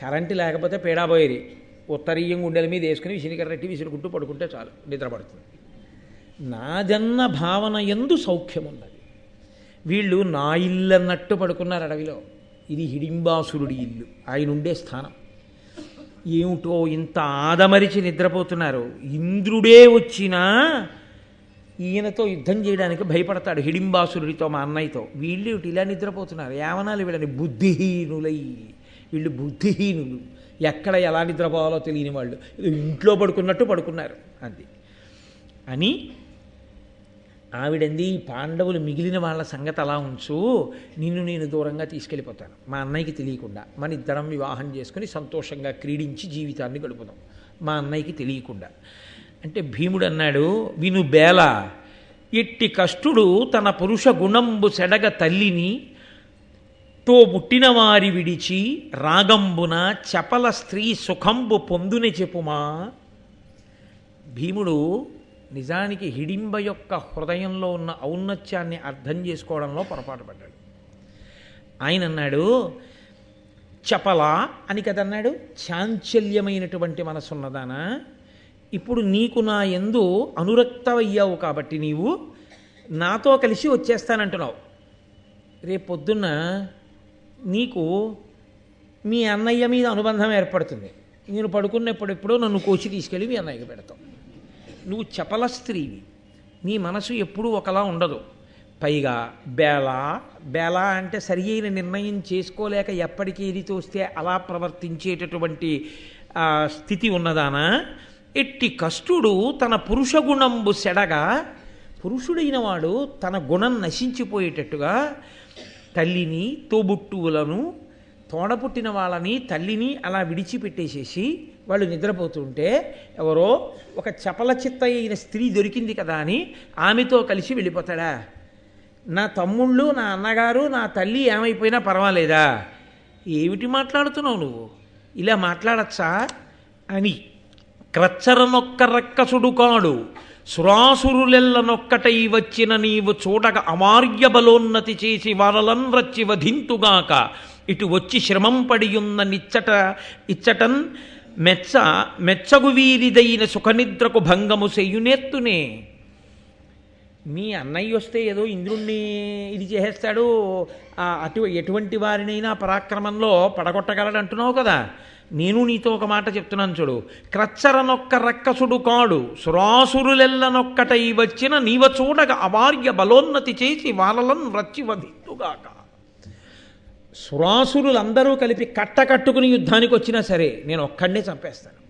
కరెంటు లేకపోతే పేడాపోయేది, ఉత్తరీయం గుండెల మీద వేసుకుని విసిరికర్రెట్టి విసిరుకుంటూ పడుకుంటే చాలు, నిద్రపడుతుంది. నాదన్న భావన యందు సౌఖ్యం ఉన్నది. వీళ్ళు నా ఇల్లు అన్నట్టు పడుకున్నారు అడవిలో. ఇది హిడింబాసురుడి ఇల్లు, ఆయన ఉండే స్థానం. ఏమిటో ఇంత ఆదమరిచి నిద్రపోతున్నారు. ఇంద్రుడే వచ్చినా ఈయనతో యుద్ధం చేయడానికి భయపడతాడు, హిడింబాసురుడితో, మా అన్నయ్యతో. వీళ్ళు ఇలా నిద్రపోతున్నారు. ఏమనాలి వీళ్ళని? బుద్ధిహీనులై. వీళ్ళు బుద్ధిహీనులు, ఎక్కడ ఎలా నిద్రపోవాలో తెలియని వాళ్ళు, ఇంట్లో పడుకున్నట్టు పడుకున్నారు అది అని ఆవిడంది. పాండవులు మిగిలిన వాళ్ళ సంగతి అలా ఉంచు, నిన్ను నేను దూరంగా తీసుకెళ్ళిపోతాను, మా అన్నయ్యకి తెలియకుండా మన ఇద్దరం వివాహం చేసుకుని సంతోషంగా క్రీడించి జీవితాన్ని గడుపుదాం, మా అన్నయ్యకి తెలియకుండా. అంటే భీముడు అన్నాడు, విను బేల, ఎట్టి కష్టుడు తన పురుష గుణంబు సెడగ తల్లిని తో పుట్టిన వారి విడిచి రాగంబున చపల స్త్రీ సుఖంబు పొందుని చెప్పుమా. భీముడు నిజానికి హిడింబ యొక్క హృదయంలో ఉన్న ఔన్నత్యాన్ని అర్థం చేసుకోవడంలో పొరపాటు పడ్డాడు. ఆయన అన్నాడు, చపల అని కదన్నాడు, చాంచల్యమైనటువంటి మనసున్నదానా, ఇప్పుడు నీకు నా యందు అనురక్తమయ్యావు కాబట్టి నీవు నాతో కలిసి వచ్చేస్తానంటున్నావు. రేపొద్దున్న నీకు మీ అన్నయ్య మీద అనుబంధం ఏర్పడుతుంది. నేను పడుకున్నప్పుడెప్పుడో నన్ను కోచి తీసుకెళ్ళి మీ అన్నయ్యకి పెడతావు. నువ్వు చపల స్త్రీవి, నీ మనసు ఎప్పుడూ ఒకలా ఉండదు. పైగా బేల అంటే సరి అయిన నిర్ణయం చేసుకోలేక ఎప్పటికీ ఏది తోస్తే అలా ప్రవర్తించేటటువంటి స్థితి ఉన్నదానా. ఎట్టి కష్టుడు తన పురుష గుణంబు సెడగా, పురుషుడైన వాడు తన గుణం నశించిపోయేటట్టుగా తల్లిని, తోబుట్టువులను, తోడపుట్టిన వాళ్ళని, తల్లిని అలా విడిచిపెట్టేసేసి వాళ్ళు నిద్రపోతుంటే ఎవరో ఒక చపల చిత్త అయిన స్త్రీ దొరికింది కదా అని ఆమెతో కలిసి వెళ్ళిపోతాడా? నా తమ్ముళ్ళు, నా అన్నగారు, నా తల్లి ఏమైపోయినా పర్వాలేదా? ఏమిటి మాట్లాడుతున్నావు నువ్వు? ఇలా మాట్లాడచ్చా అని క్రచ్చరనొక్క రక్కసుడు కాడు, సురాసురులెల్లనొక్కటై వచ్చిన నీవు చూడక అమార్య బలోన్నతి చేసి వారలన్ రచ్చి వధింతుగాక, ఇటు వచ్చి శ్రమం పడియున్న ఇచ్చటన్ మెచ్చగు వీరిదైన సుఖనిద్రకు భంగము చెయ్యునేత్తునే. మీ అన్నయ్య వస్తే ఏదో ఇంద్రుణ్ణి ఇది చేసేస్తాడు, ఎటువంటి వారినైనా పరాక్రమంలో పడగొట్టగలడు అంటున్నావు కదా. నేను నీతో ఒక మాట చెప్తున్నాను చూడు. క్రచ్చరనొక్క రక్కసుడు కాడు, సురాసురులెల్లనొక్కటై వచ్చిన నీవ చూడగా అవార్య బలోన్నతి చేసి వాళ్ళలను రచ్చి వధింతుగాక. సురాసురులందరూ కలిపి కట్టకట్టుకుని యుద్ధానికి వచ్చినా సరే నేను ఒక్కడే చంపేస్తాను.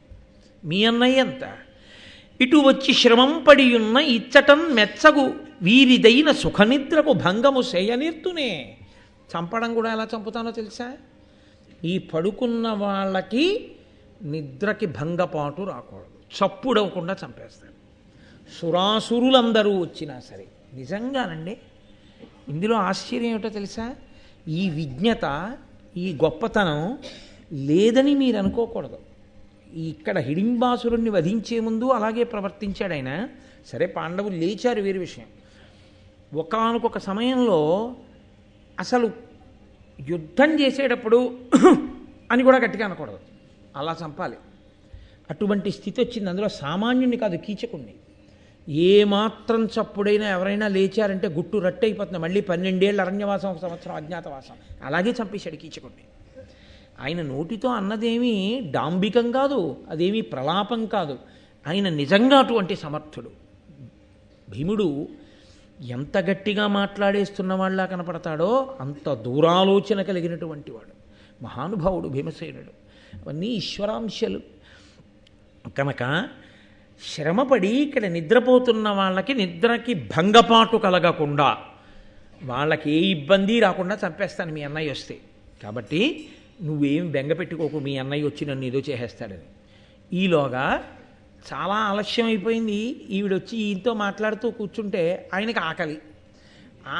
మీ అన్నయ్య ఎంత? ఇటు వచ్చి శ్రమం పడియున్న ఇచ్చటం మెచ్చగు వీరిదైన సుఖనిద్రకు భంగము చేయనిర్తునే. చంపడం కూడా ఎలా చంపుతానో తెలుసా? ఈ పడుకున్న వాళ్ళకి నిద్రకి భంగపాటు రాకూడదు, చప్పుడవకుండా చంపేస్తాడు. సురాసురులందరూ వచ్చినా సరే. నిజంగానండి, ఇందులో ఆశ్చర్యం ఏమిటో తెలుసా? ఈ విజ్ఞత, ఈ గొప్పతనం లేదని మీరు అనుకోకూడదు. ఇక్కడ హిడింబాసురుణ్ణి వధించే ముందు అలాగే ప్రవర్తించాడు ఆయన. సరే, పాండవులు లేచారు, వేరే విషయం. ఒకానొక సమయంలో అసలు యుద్ధం చేసేటప్పుడు అని కూడా గట్టిగా అనకూడదు, అలా చంపాలి. అటువంటి స్థితి వచ్చింది. అందులో సామాన్యుని కాదు, కీచకుణ్ణి. ఏమాత్రం చప్పుడైనా ఎవరైనా లేచారంటే గుట్టు రట్టయిపోతుంది. మళ్ళీ 12 ఏళ్ళు అరణ్యవాసం, 1 సంవత్సరం అజ్ఞాతవాసం. అలాగే చంపేశాడు కీచకుణ్ణి. ఆయన నోటితో అన్నదేమీ డాంబికం కాదు, అదేమీ ప్రలాపం కాదు. ఆయన నిజంగా అటువంటి సమర్థుడు. భీముడు ఎంత గట్టిగా మాట్లాడేస్తున్న వాళ్ళ కనపడతాడో అంత దూరాలోచన కలిగినటువంటి వాడు మహానుభావుడు భీమసేనుడు. అవన్నీ ఈశ్వరాంశలు కనుక శ్రమపడి ఇక్కడ నిద్రపోతున్న వాళ్ళకి నిద్రకి భంగపాటు కలగకుండా, వాళ్ళకి ఏ ఇబ్బంది రాకుండా చంపేస్తాను మీ అన్నయ్య వస్తే. కాబట్టి నువ్వేం బెంగ పెట్టుకోకు, మీ అన్నయ్య వచ్చి నన్ను ఏదో చేసేస్తాడని. ఈలోగా చాలా ఆలస్యం అయిపోయింది. ఈవిడొచ్చి ఈయనతో మాట్లాడుతూ కూర్చుంటే ఆయనకి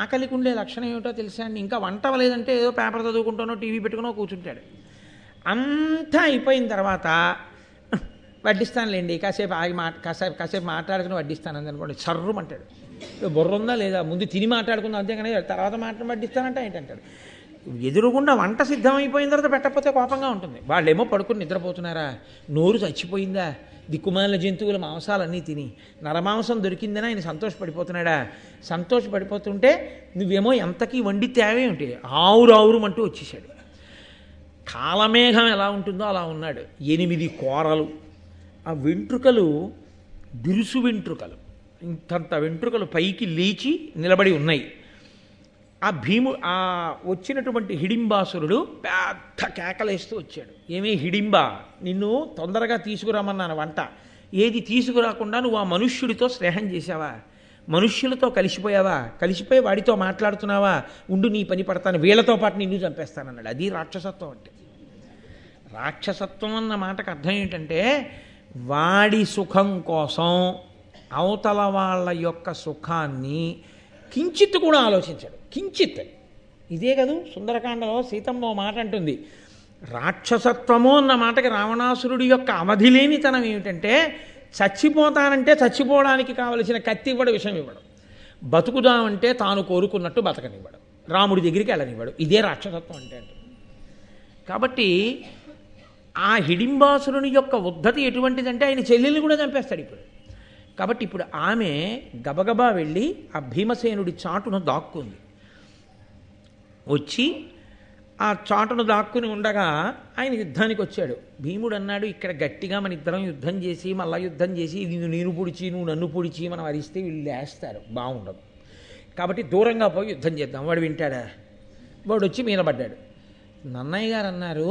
ఆకలికి ఉండే లక్షణం ఏమిటో తెలుసా అండి? ఇంకా వంట లేదంటే ఏదో పేపర్ చదువుకుంటానో టీవీ పెట్టుకునో కూర్చుంటాడు. అంతా అయిపోయిన తర్వాత వడ్డిస్తానులేండి, కాసేపు ఆగి కాసేపు మాట్లాడుకుని వడ్డిస్తాను అనుకోండి, సర్రుమంటాడు. బుర్ర ఉందా లేదా? ముందు తిని మాట్లాడుకుందాం, అంతేగాని తర్వాత వడ్డిస్తానంటే ఏంటంటాడు. ఎదురుగుండా వంట సిద్ధమైపోయిన తర్వాత పెట్టకపోతే కోపంగా ఉంటుంది. వాళ్ళేమో పడుకుని నిద్రపోతున్నారా? నోరు చచ్చిపోయిందా? దిక్కుమాలిన జంతువుల మాంసాలన్నీ తిని నరమాంసం దొరికిందని ఆయన సంతోషపడిపోతున్నాడా? సంతోషపడిపోతుంటే నువ్వేమో ఎంతకీ వండి తేవేమిటి? ఆవురావురుమంటూ వచ్చేసాడు. కాలమేఘం ఎలా ఉంటుందో అలా ఉన్నాడు. 8 కోరలు, ఆ వెంట్రుకలు బిరుసు వెంట్రుకలు, ఇంతంత వెంట్రుకలు పైకి లేచి నిలబడి ఉన్నాయి. ఆ వచ్చినటువంటి హిడింబాసురుడు పెద్ద కేకలేస్తూ వచ్చాడు. ఏమీ హిడింబా, నిన్ను తొందరగా తీసుకురామన్నాను వంట, ఏది తీసుకురాకుండా నువ్వు ఆ మనుష్యుడితో స్నేహం చేశావా? మనుష్యులతో కలిసిపోయావా? కలిసిపోయి వాడితో మాట్లాడుతున్నావా? ఉండు, నీ పని పడతాను, వీళ్ళతో పాటు నిన్ను చంపేస్తానన్నాడు. అది రాక్షసత్వం అంటే. రాక్షసత్వం అన్న మాటకు అర్థం ఏంటంటే వాడి సుఖం కోసం అవతల వాళ్ళ యొక్క సుఖాన్ని కించిత్ కూడా ఆలోచించాడు. కించిత్. ఇదే కదూ సుందరకాండలో సీతమ్మ మాట అంటుంది, రాక్షసత్వము అన్న మాటకి రావణాసురుడి యొక్క అవధిలేనితనం ఏమిటంటే చచ్చిపోతానంటే చచ్చిపోవడానికి కావలసిన కత్తి ఇవ్వడం, విషం ఇవ్వడం, బతుకుదామంటే తాను కోరుకున్నట్టు బతకనివ్వడం, రాముడి దగ్గరికి వెళ్ళనివ్వడం. ఇదే రాక్షసత్వం అంటే. కాబట్టి ఆ హిడింబాసురుని యొక్క ఉద్ధతి ఎటువంటిదంటే ఆయన చెల్లెల్ని కూడా చంపేస్తాడు ఇప్పుడు. కాబట్టి ఇప్పుడు ఆమె గబగబా వెళ్ళి ఆ భీమసేనుడి చాటును దాక్కుంది. వచ్చి ఆ చాటును దాక్కుని ఉండగా ఆయన యుద్ధానికి వచ్చాడు. భీముడు అన్నాడు, ఇక్కడ గట్టిగా మన ఇద్దరం యుద్ధం చేసి మళ్ళా యుద్ధం చేసి నేను పొడిచి నువ్వు నన్ను పొడిచి మనం అరిస్తే వీళ్ళు లేస్తారు, బాగుండదు. కాబట్టి దూరంగా పోయి యుద్ధం చేద్దాం. వాడు వింటాడా? వాడు వచ్చి మీద పడ్డాడు. నన్నయ్య గారు అన్నారు,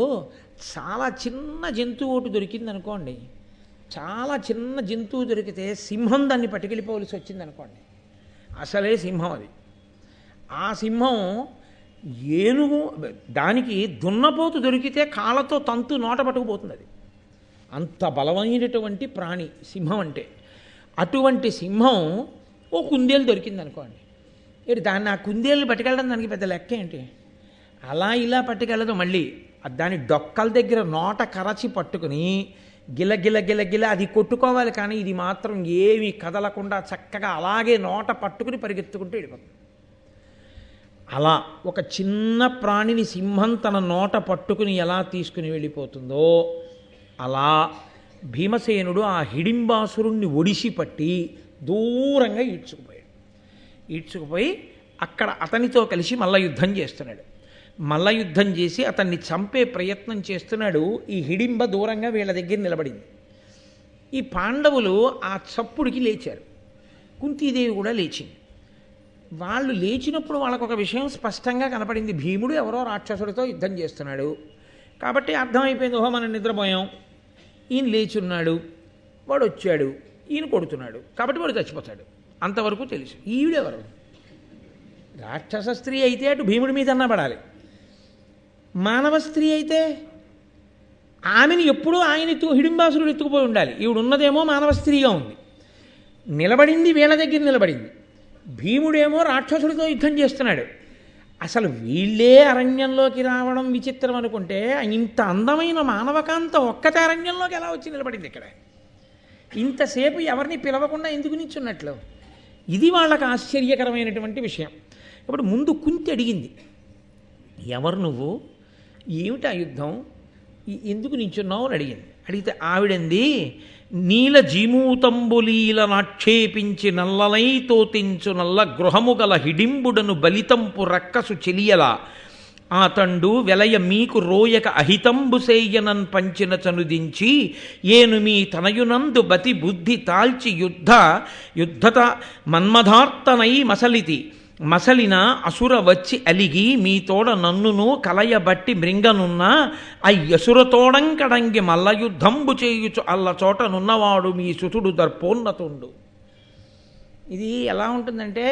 చాలా చిన్న జంతువు ఒకటి దొరికింది అనుకోండి, చాలా చిన్న జంతువు దొరికితే సింహం దాన్ని పట్టుకెళ్ళిపోవలసి వచ్చింది అనుకోండి, అసలే సింహం అది. ఆ సింహం ఏనుగు దానికి దున్నపోతు దొరికితే కాళ్ళతో తంతు నోట పట్టుకుపోతుంది. అది అంత బలమైనటువంటి ప్రాణి సింహం అంటే. అటువంటి సింహం ఓ కుందేలు దొరికింది అనుకోండి, ఏంటి దాన్ని ఆ కుందేలు పట్టుకెళ్ళడం దానికి పెద్ద లెక్క ఏంటి? అలా ఇలా పట్టుకెళ్ళదు. మళ్ళీ దాని డొక్కల దగ్గర నోట కరచి పట్టుకుని గిల అది కొట్టుకోవాలి. కానీ ఇది మాత్రం ఏమీ కదలకుండా చక్కగా అలాగే నోట పట్టుకుని పరిగెత్తుకుంటూ వెళ్ళిపోతుంది. అలా ఒక చిన్న ప్రాణిని సింహం తన నోట పట్టుకుని ఎలా తీసుకుని వెళ్ళిపోతుందో అలా భీమసేనుడు ఆ హిడింబాసురుణ్ణి ఒడిసి పట్టి దూరంగా ఈడ్చుకుపోయి అక్కడ అతనితో కలిసి మల్ల యుద్ధం చేస్తున్నాడు. మల్ల యుద్ధం చేసి అతన్ని చంపే ప్రయత్నం చేస్తున్నాడు. ఈ హిడింబ దూరంగా వీళ్ళ దగ్గర నిలబడింది. ఈ పాండవులు ఆ చప్పుడికి లేచారు. కుంతీదేవి కూడా లేచింది. వాళ్ళు లేచినప్పుడు వాళ్ళకు ఒక విషయం స్పష్టంగా కనపడింది. భీముడు ఎవరో రాక్షసుడితో యుద్ధం చేస్తున్నాడు. కాబట్టి అర్థమైపోయింది, ఓహో మనం నిద్రపోయాం, ఈయన లేచున్నాడు, వాడు వచ్చాడు, ఈయన కొడుతున్నాడు, కాబట్టి వాడు చచ్చిపోతాడు. అంతవరకు తెలుసు. ఈవిడెవరు? రాక్షస స్త్రీ అయితే అటు భీముడి మీద అన్నా పడాలి. మానవ స్త్రీ అయితే ఆమెను ఎప్పుడూ ఆయన హిడింబాసురుడు ఎత్తుకుపోయి ఉండాలి. ఈవిడ ఉన్నదేమో మానవ స్త్రీగా ఉంది, నిలబడింది వీళ్ళ దగ్గర నిలబడింది. భీముడేమో రాక్షసుడితో యుద్ధం చేస్తున్నాడు. అసలు వీళ్ళే అరణ్యంలోకి రావడం విచిత్రం అనుకుంటే ఇంత అందమైన మానవకాంత ఒక్కతే అరణ్యంలోకి ఎలా వచ్చి నిలబడింది ఇక్కడ? ఇంతసేపు ఎవరిని పిలవకుండా ఎందుకు నిల్చున్నట్లు? ఇది వాళ్ళకు ఆశ్చర్యకరమైనటువంటి విషయం. ఇప్పుడు ముందు కుంతి అడిగింది, ఎవరు నువ్వు, ఏమిటి ఆ యుద్ధం, ఎందుకు నించున్నావు అని అడిగింది. అడిగితే ఆవిడంది, నీల జీమూతంబులీల నాక్షేపించి నల్లలై తోతించు నల్ల గృహము గల హిడింబుడను బలితంపు రక్కసు చెలియల ఆతండు వెలయ మీకు రోయక అహితంబు సేయనన్ పంచిన చనుదించి ఏను మీ తనయునందు బతి బుద్ధి తాల్చి యుద్ధత మన్మధార్తనై మసలిన అసుర వచ్చి అలిగి మీ తోడ నన్నును కలయబట్టి మృంగనున్న అయ్యసురతోడంకడంగి మల్ల యుద్ధంబు చేయుచు అల్ల చోటనున్నవాడు మీ సుతుడు దర్పోన్నతుండు. ఇది ఎలా ఉంటుందంటే,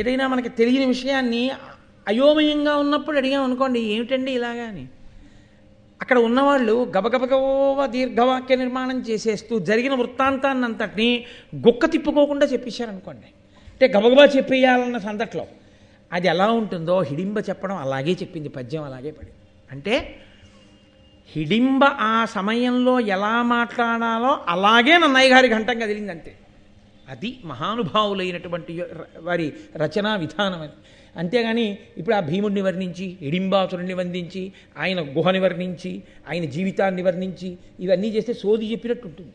ఏదైనా మనకి తెలియని విషయాన్ని అయోమయంగా ఉన్నప్పుడు అడిగామనుకోండి, ఏమిటండి ఇలాగా అని, అక్కడ ఉన్నవాళ్ళు గబగబగవ దీర్ఘవాక్య నిర్మాణం చేసేస్తూ జరిగిన వృత్తాంతాన్ని అంతటినీ గుక్క తిప్పుకోకుండా చెప్పేశారనుకోండి, అంటే గబగబా చెప్పేయాలన్న సందట్లో అది ఎలా ఉంటుందో హిడింబ చెప్పడం అలాగే చెప్పింది. పద్యం అలాగే పడింది. అంటే హిడింబ ఆ సమయంలో ఎలా మాట్లాడాలో అలాగే నన్నయ్య గారి ఘంటం కదిలింది అంతే. అది మహానుభావులైనటువంటి వారి రచనా విధానం అది. అంతేగాని ఇప్పుడు ఆ భీముడిని వర్ణించి, హిడింబాసురుణ్ణి వందించి, ఆయన గుహని వర్ణించి, ఆయన జీవితాన్ని వర్ణించి ఇవన్నీ చేస్తే సోది చెప్పినట్టు ఉంటుంది.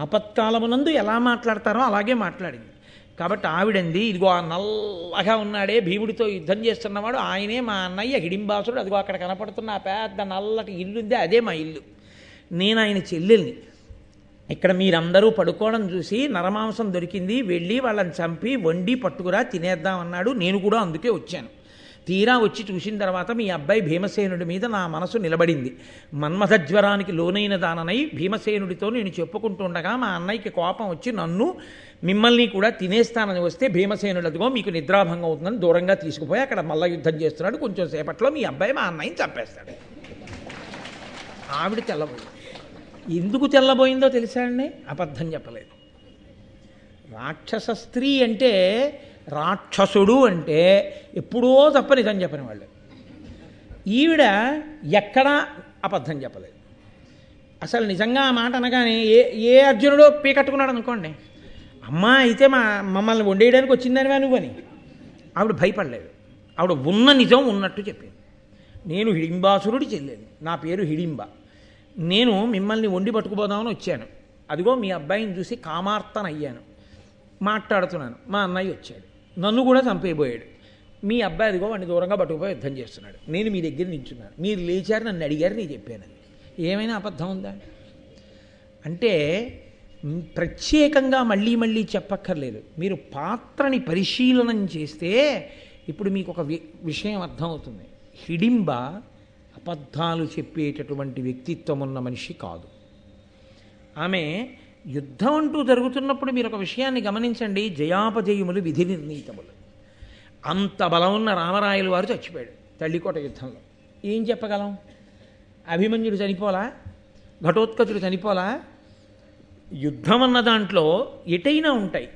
ఆపత్కాలమునందు ఎలా మాట్లాడతారో అలాగే మాట్లాడింది. కాబట్టి ఆవిడంది, ఇదిగో ఆ నల్లగా ఉన్నాడే భీముడితో యుద్ధం చేస్తున్నవాడు ఆయనే మా అన్నయ్య హిడింబాసురుడు, అదిగో అక్కడ కనపడుతున్న ఆ పెద్ద నల్లటి ఇల్లుందే అదే మా ఇల్లు, నేను ఆయన చెల్లెల్ని. ఇక్కడ మీరందరూ పడుకోవడం చూసి నరమాంసం దొరికింది, వెళ్ళి వాళ్ళని చంపి వండి పట్టుకురా తినేద్దామన్నాడు, నేను కూడా అందుకే వచ్చాను. తీరా వచ్చి చూసిన తర్వాత మీ అబ్బాయి భీమసేనుడి మీద నా మనసు నిలబడింది. మన్మథజ్వరానికి లోనైన దాననై భీమసేనుడితో నేను చెప్పుకుంటుండగా మా అన్నయ్యకి కోపం వచ్చి నన్ను మిమ్మల్ని కూడా తినేస్తానని వస్తే భీమసేనుడు అదిగో మీకు నిద్రాభంగం అవుతుందని దూరంగా తీసుకుపోయి అక్కడ మల్ల యుద్ధం చేస్తున్నాడు, కొంచెం సేపట్లో మీ అబ్బాయి మా అన్నయ్యని చంపేస్తాడు. ఆవిడ తెల్లబోయింది. ఎందుకు తెల్లబోయిందో తెలుసా అండి? అబద్ధం చెప్పలేదు. రాక్షస స్త్రీ అంటే, రాక్షసుడు అంటే ఎప్పుడో తప్ప నిజం చెప్పని వాళ్ళు. ఈవిడ ఎక్కడా అబద్ధం చెప్పలేదు. అసలు నిజంగా ఆ మాట అనగానే ఏ అర్జునుడో పీకట్టుకున్నాడు అనుకోండి, అమ్మా అయితే మమ్మల్ని వండేయడానికి వచ్చిందని నువ్వు అని ఆవిడ భయపడలేదు. ఆవిడ ఉన్న నిజం ఉన్నట్టు చెప్పింది. నేను హిడింబాసురుడి చెల్లెలు, నా పేరు హిడింబ, నేను మిమ్మల్ని వండి పట్టుకుపోదామని వచ్చాను. అదిగో మీ అబ్బాయిని చూసి కామార్తనయ్యాను, మాట్లాడుతున్నాను. మా అన్నయ్య వచ్చాడు, నన్ను కూడా చంపేయబోయాడు. మీ అబ్బాయి అదిగో వాడిని దూరంగా పట్టుకుపోయి యుద్ధం చేస్తున్నాడు. నేను మీ దగ్గర నించున్నాను, మీరు లేచారు, నన్ను అడిగారు, నేను చెప్పాను. ఏమైనా అబద్ధం ఉందా? అంటే ప్రత్యేకంగా మళ్ళీ మళ్ళీ చెప్పక్కర్లేదు. మీరు పాత్రని పరిశీలనం చేస్తే ఇప్పుడు మీకు ఒక విషయం అర్థమవుతుంది. హిడింబ అబద్ధాలు చెప్పేటటువంటి వ్యక్తిత్వం ఉన్న మనిషి కాదు. ఆమె యుద్ధం అంటూ జరుగుతున్నప్పుడు మీరు ఒక విషయాన్ని గమనించండి, జయాపజయములు విధి నిర్ణీతములు. అంత బలం ఉన్న రామరాయలు వారు చచ్చిపోయాడు తల్లికోట యుద్ధంలో. ఏం చెప్పగలం? అభిమన్యుడు చనిపోలా, ఘటోత్కచుడు చనిపోలా. యుద్ధం అన్న దాంట్లో ఎటైనా ఉంటాయి.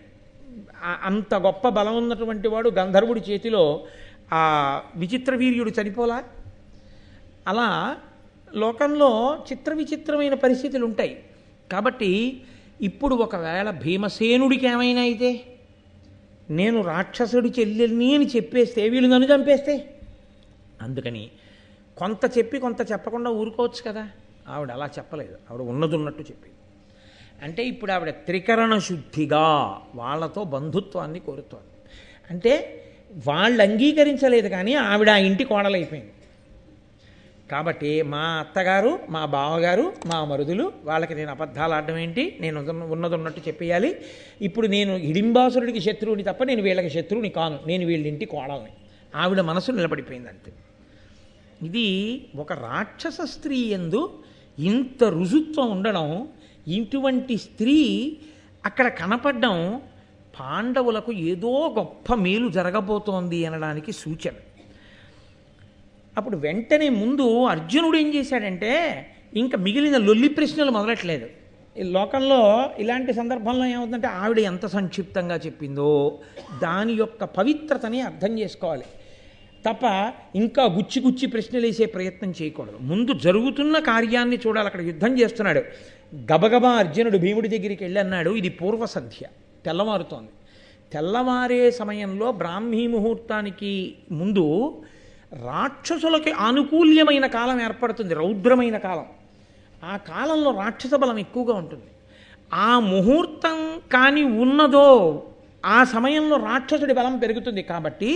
అంత గొప్ప బలం ఉన్నటువంటి వాడు గంధర్వుడి చేతిలో ఆ విచిత్ర వీర్యుడు చనిపోలా. అలా లోకంలో చిత్ర విచిత్రమైన పరిస్థితులు ఉంటాయి. కాబట్టి ఇప్పుడు ఒకవేళ భీమసేనుడికి ఏమైనా అయితే, నేను రాక్షసుడి చెల్లెల్ని అని చెప్పేస్తే వీళ్ళు నన్ను చంపేస్తే, అందుకని కొంత చెప్పి కొంత చెప్పకుండా ఊరుకోవచ్చు కదా. ఆవిడ అలా చెప్పలేదు, ఆవిడ ఉన్నది ఉన్నట్టు చెప్పింది. అంటే ఇప్పుడు ఆవిడ త్రికరణ శుద్ధిగా వాళ్ళతో బంధుత్వాన్ని కోరుతోంది. అంటే వాళ్ళు అంగీకరించలేదు, కానీ ఆవిడ ఆ ఇంటి కోడలైపోయింది. కాబట్టి మా అత్తగారు, మా బావగారు, మా మరుదులు, వాళ్ళకి నేను అబద్ధాలు ఆడడం ఏంటి? నేను ఉన్నది ఉన్నట్టు చెప్పేయాలి. ఇప్పుడు నేను హిడింబాసురుడికి శత్రువుని తప్ప నేను వీళ్ళకి శత్రువుని కాను, నేను వీళ్ళింటి కోడల్ని. ఆవిడ మనసు నిలబడిపోయింది అంతే. ఇది ఒక రాక్షస స్త్రీ యందు ఇంత రుజుత్వం ఉండడం, ఇటువంటి స్త్రీ అక్కడ కనపడడం పాండవులకు ఏదో గొప్ప మేలు జరగబోతోంది అనడానికి సూచన. అప్పుడు వెంటనే ముందు అర్జునుడు ఏం చేశాడంటే, ఇంకా మిగిలిన లొల్లి ప్రశ్నలు మొదలట్లేదు. ఈ లోకంలో ఇలాంటి సందర్భంలో ఏమవుతుందంటే, ఆవిడ ఎంత సంక్షిప్తంగా చెప్పిందో దాని యొక్క పవిత్రతని అర్థం చేసుకోవాలి తప్ప ఇంకా గుచ్చి గుచ్చి ప్రశ్నలు వేసే ప్రయత్నం చేయకూడదు. ముందు జరుగుతున్న కార్యాన్ని చూడాలి. అక్కడ యుద్ధం చేస్తున్నాడు. గబగబా అర్జునుడు భీముడి దగ్గరికి వెళ్ళి అన్నాడు, ఇది పూర్వ సంధ్య, తెల్లవారుతోంది. తెల్లవారే సమయంలో బ్రాహ్మీ ముహూర్తానికి ముందు రాక్షసులకి ఆనుకూల్యమైన కాలం ఏర్పడుతుంది, రౌద్రమైన కాలం. ఆ కాలంలో రాక్షస బలం ఎక్కువగా ఉంటుంది. ఆ ముహూర్తం కానీ ఉన్నదో ఆ సమయంలో రాక్షసుడి బలం పెరుగుతుంది. కాబట్టి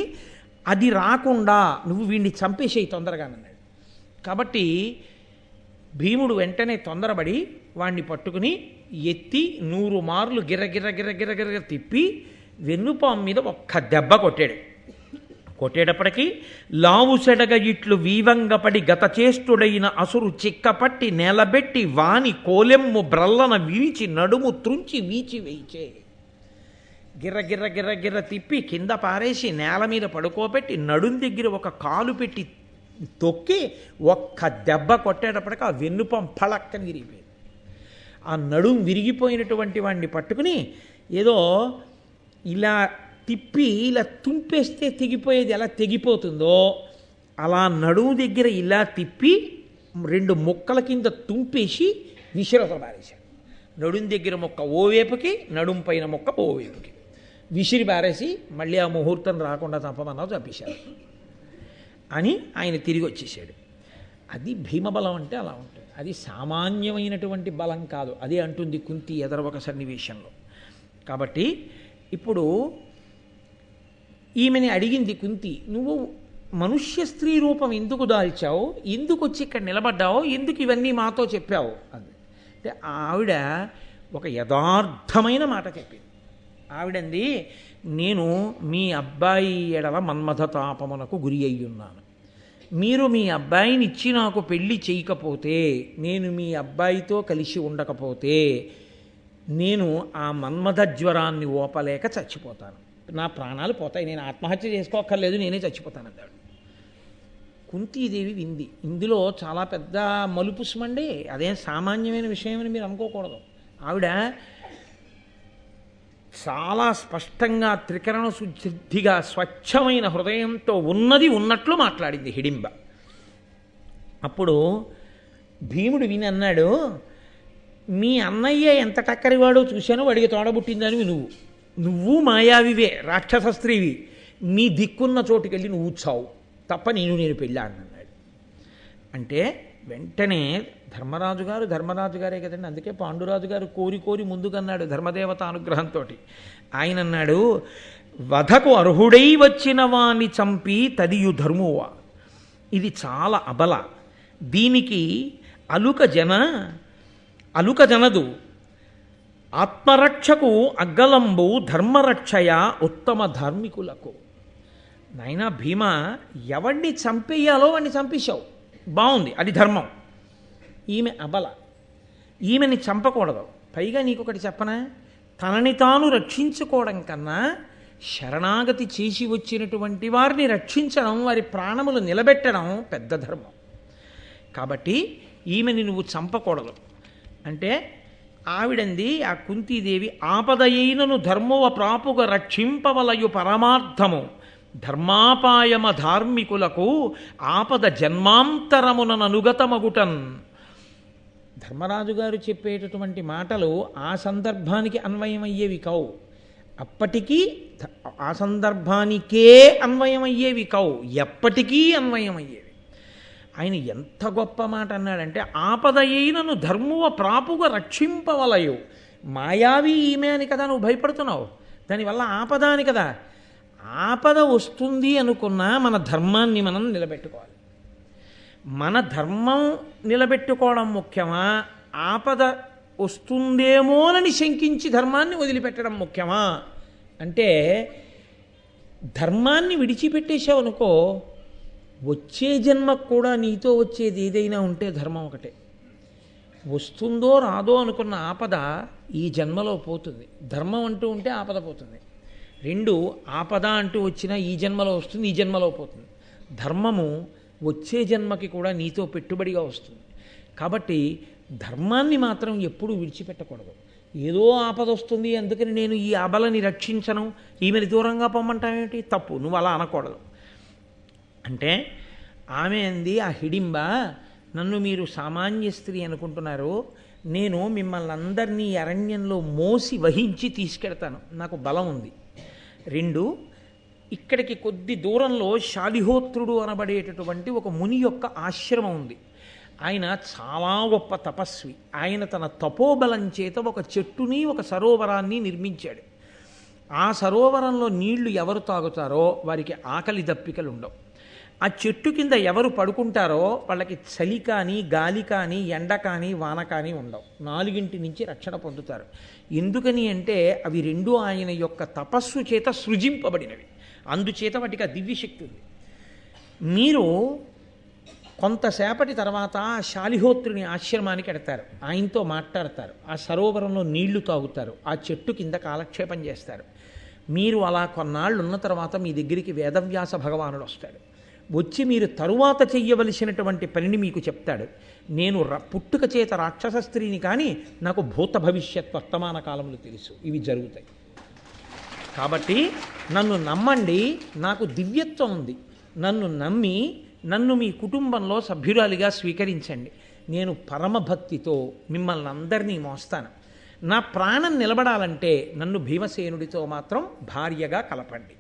అది రాకుండా నువ్వు వీడిని చంపేసేయి తొందరగానన్నాడు. కాబట్టి భీముడు వెంటనే తొందరపడి వాణ్ణి పట్టుకుని ఎత్తి 100 మార్లు గిర్ర గిర్ర గిర్ర గిర్ర తిప్పి వెన్నుపాము మీద ఒక్క దెబ్బ కొట్టాడు. కొట్టేటప్పటికీ లావుసెడగ ఇట్లు వీవంగపడి గతచేష్టుడైన అసురు చిక్కపట్టి నేలబెట్టి వాని కోలెమ్ము బ్రల్లన విరిచి నడుము త్రుంచి వీచి వేయిచే. గిర్ర గిర్ర గిర్ర గిర్ర తిప్పి కింద పారేసి నేల మీద పడుకోబెట్టి నడుం దగ్గర ఒక కాలు పెట్టి తొక్కి ఒక్క దెబ్బ కొట్టేటప్పటికి ఆ వెన్నుపం పళక్కని విరిగిపోయింది. ఆ నడుం విరిగిపోయినటువంటి వాడిని పట్టుకుని ఏదో ఇలా తిప్పి ఇలా తుంపేస్తే తెగిపోయేది ఎలా తెగిపోతుందో అలా నడుము దగ్గర ఇలా తిప్పి 2 ముక్కల కింద తుంపేసి విసిరవతల బారేశాడు. నడుం దగ్గర ముక్క ఓవేపుకి, నడుం పైన ముక్క ఓవేపుకి విసిరి బారేసి మళ్ళీ ఆ ముహూర్తం రాకుండా చంపమన్నావు, చంపేశాడు అని ఆయన తిరిగి వచ్చేసాడు. అది భీమబలం అంటే అలా ఉంటుంది. అది సామాన్యమైనటువంటి బలం కాదు. అదే అంటుంది కుంతి ఎదర ఒక సన్నివేశంలో. కాబట్టి ఇప్పుడు ఈమెని అడిగింది కుంతి, నువ్వు మనుష్య స్త్రీ రూపం ఎందుకు దాల్చావు, ఎందుకు వచ్చి ఇక్కడ నిలబడ్డావు, ఎందుకు ఇవన్నీ మాతో చెప్పావు అది. అంటే ఆవిడ ఒక యథార్థమైన మాట చెప్పింది. ఆవిడంది, నేను మీ అబ్బాయి ఎడల మన్మథ తాపమునకు గురి అయ్యున్నాను. మీరు మీ అబ్బాయిని ఇచ్చి నాకు పెళ్లి చేయకపోతే, నేను మీ అబ్బాయితో కలిసి ఉండకపోతే నేను ఆ మన్మథ జ్వరాన్ని ఓపలేక చచ్చిపోతాను, నా ప్రాణాలు పోతాయి, నేను ఆత్మహత్య చేసుకోక్కర్లేదు, నేనే చచ్చిపోతాను అన్నాడు. కుంతీదేవి వింది. ఇందులో చాలా పెద్ద మలుపుస్మండి, అదేం సామాన్యమైన విషయమని మీరు అనుకోకూడదు. ఆవిడ చాలా స్పష్టంగా త్రికరణ శుద్ధిగా స్వచ్ఛమైన హృదయంతో ఉన్నది ఉన్నట్లు మాట్లాడింది హిడింబ. అప్పుడు భీముడు విని అన్నాడు, మీ అన్నయ్య ఎంత టక్కరివాడో చూశాను, వాడికి తోడబుట్టిందని నువ్వు మాయావివే, రాక్షస స్త్రీవి, నీ దిక్కున్న చోటుకెళ్ళి నువ్వు చావు తప్ప నేను పెళ్ళాను అన్నాడు. అంటే వెంటనే ధర్మరాజు గారే కదండి, అందుకే పాండురాజు గారు కోరి ముందుకన్నాడు ధర్మదేవత అనుగ్రహంతో. ఆయన అన్నాడు, వధకు అర్హుడై వచ్చిన వాణ్ణి చంపి తదియు ధర్మువా, ఇది చాలా అబల, దీనికి అలుక జనదు, ఆత్మరక్షకు అగ్గలంబు ధర్మరక్షయ ఉత్తమ ధార్మికులకు. నాయనా భీమ, ఎవడిని చంపేయాలో వాడిని చంపేశావు, బాగుంది, అది ధర్మం. ఈమె అబల, ఈమెని చంపకూడదు. పైగా నీకొకటి చెప్పనా, తనని తాను రక్షించుకోవడం కన్నా శరణాగతి చేసి వచ్చినటువంటి వారిని రక్షించడం, వారి ప్రాణములు నిలబెట్టడం పెద్ద ధర్మం. కాబట్టి ఈమెని నువ్వు చంపకూడదు అంటే ఆవిడంది, ఆ కుంతీదేవి, ఆపదయైనను ధర్మవ ప్రాపుగ రక్షింపవలయు పరమార్థము, ధర్మాపాయమ ధార్మికులకు ఆపద జన్మాంతరముననుగతమగుటన్. ధర్మరాజు గారు చెప్పేటటువంటి మాటలు ఆ సందర్భానికి అన్వయమయ్యేవి కావు, అప్పటికీ ఆ సందర్భానికే అన్వయమయ్యేవి కావు, ఎప్పటికీ అన్వయమయ్యేవి. ఆయన ఎంత గొప్ప మాట అన్నాడంటే, ఆపదయైనను ధర్మువ ప్రాపుగా రక్షింపవలయు. మాయావి ఈమె అని కదా నువ్వు భయపడుతున్నావు, దానివల్ల ఆపద అని కదా. ఆపద వస్తుంది అనుకున్నా మన ధర్మాన్ని మనం నిలబెట్టుకోవాలి. మన ధర్మం నిలబెట్టుకోవడం ముఖ్యమా, ఆపద వస్తుందేమోనని శంకించి ధర్మాన్ని వదిలిపెట్టడం ముఖ్యమా అంటే, ధర్మాన్ని విడిచిపెట్టేశావనుకో, వచ్చే జన్మకు కూడా నీతో వచ్చేది ఏదైనా ఉంటే ధర్మం ఒకటే. వస్తుందో రాదో అనుకున్న ఆపద ఈ జన్మలో పోతుంది, ధర్మం అంటూ ఉంటే ఆపద పోతుంది. రెండు, ఆపద అంటూ వచ్చినా ఈ జన్మలో వస్తుంది, ఈ జన్మలో పోతుంది. ధర్మము వచ్చే జన్మకి కూడా నీతో పెట్టుబడిగా వస్తుంది. కాబట్టి ధర్మాన్ని మాత్రం ఎప్పుడూ విడిచిపెట్టకూడదు. ఏదో ఆపద వస్తుంది అందుకని నేను ఈ అబలని రక్షించను, ఈమెని దూరంగా పొమ్మంటావేమిటి, తప్పు, నువ్వు అలా అనకూడదు. అంటే ఆమె అంది, ఆ హిడింబ, నన్ను మీరు సామాన్య స్త్రీ అనుకుంటున్నారు, నేను మిమ్మల్ని అందరినీ అరణ్యంలో మోసి వహించి తీసుకెడతాను, నాకు బలం ఉంది. రెండు, ఇక్కడికి కొద్ది దూరంలో శాలిహోత్రుడు అనబడేటటువంటి ఒక ముని యొక్క ఆశ్రమం ఉంది. ఆయన చాలా గొప్ప తపస్వి. ఆయన తన తపోబలం చేత ఒక చెట్టుని, ఒక సరోవరాన్ని నిర్మించాడు. ఆ సరోవరంలో నీళ్లు ఎవరు తాగుతారో వారికి ఆకలి దప్పికలు ఉండవు. ఆ చెట్టు కింద ఎవరు పడుకుంటారో వాళ్ళకి చలి కానీ, గాలి కానీ, ఎండ కానీ, వాన కానీ ఉండవు. 4 నుంచి రక్షణ పొందుతారు. ఎందుకని అంటే అవి రెండు ఆయన యొక్క తపస్సు చేత సృజింపబడినవి, అందుచేత వాటికి ఆ దివ్యశక్తి ఉంది. మీరు కొంతసేపటి తర్వాత శాలిహోత్రుని ఆశ్రమానికి ఎడతారు, ఆయనతో మాట్లాడతారు, ఆ సరోవరంలో నీళ్లు తాగుతారు, ఆ చెట్టు కింద కాలక్షేపం చేస్తారు. మీరు అలా కొన్నాళ్ళు ఉన్న తర్వాత మీ దగ్గరికి వేదవ్యాస భగవానుడు వస్తాడు. వచ్చి మీరు తరువాత చెయ్యవలసినటువంటి పనిని మీకు చెప్తాడు. నేను పుట్టుక చేత రాక్షస స్త్రీని, కానీ నాకు భూత భవిష్యత్ వర్తమాన కాలములు తెలుసు, ఇవి జరుగుతాయి. కాబట్టి నన్ను నమ్మండి, నాకు దివ్యత్వం ఉంది, నన్ను నమ్మి నన్ను మీ కుటుంబంలో సభ్యురాలిగా స్వీకరించండి. నేను పరమభక్తితో మిమ్మల్ని అందరినీ మోస్తాను. నా ప్రాణం నిలబడాలంటే నన్ను భీమసేనుడితో మాత్రం భార్యగా కలపండి.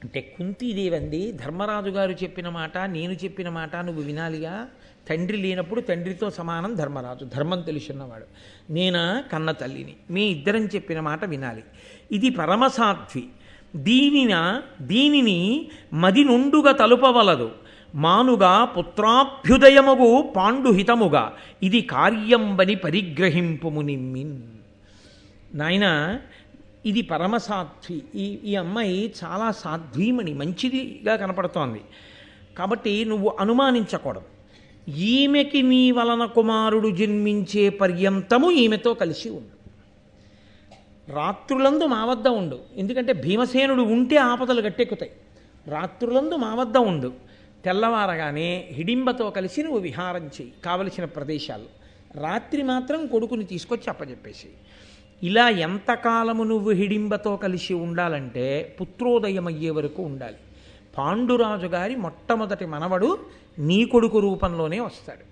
అంటే కుంతీదేవి అంది, ధర్మరాజు గారు చెప్పిన మాట, నేను చెప్పిన మాట నువ్వు వినాలిగా. తండ్రి లేనప్పుడు తండ్రితో సమానం ధర్మరాజు, ధర్మం తెలుసున్నవాడు. నేనా కన్న తల్లిని, మీ ఇద్దరం చెప్పిన మాట వినాలి. ఇది పరమసాధ్వి, దీనిని మది నుండుగా తలుపవలదు, మానుగా పుత్రాభ్యుదయముగు పాండుహితముగా, ఇది కార్యంబని పరిగ్రహింపుము నిమ్మిన్. నాయన, ఇది పరమసాధ్వి, ఈ అమ్మాయి చాలా సాధ్వీమణి, మంచిదిగా కనపడుతోంది. కాబట్టి నువ్వు అనుమానించకూడదు. ఈమెకి నీ వలన కుమారుడు జన్మించే పర్యంతము ఈమెతో కలిసి ఉండు, రాత్రులందు మా వద్ద ఉండు. ఎందుకంటే భీమసేనుడు ఉంటే ఆపదలు గట్టెక్కుతాయి. రాత్రులందు మా వద్ద ఉండు, తెల్లవారగానే హిడింబతో కలిసి నువ్వు విహారం చేయి కావలసిన ప్రదేశాలు, రాత్రి మాత్రం కొడుకుని తీసుకొచ్చి అప్పచెప్పేసి. ఇలా ఎంతకాలము నువ్వు హిడింబతో కలిసి ఉండాలంటే పుత్రోదయం అయ్యే వరకు ఉండాలి. పాండురాజు గారి మొట్టమొదటి మనవడు నీ కొడుకు రూపంలోనే వస్తాడు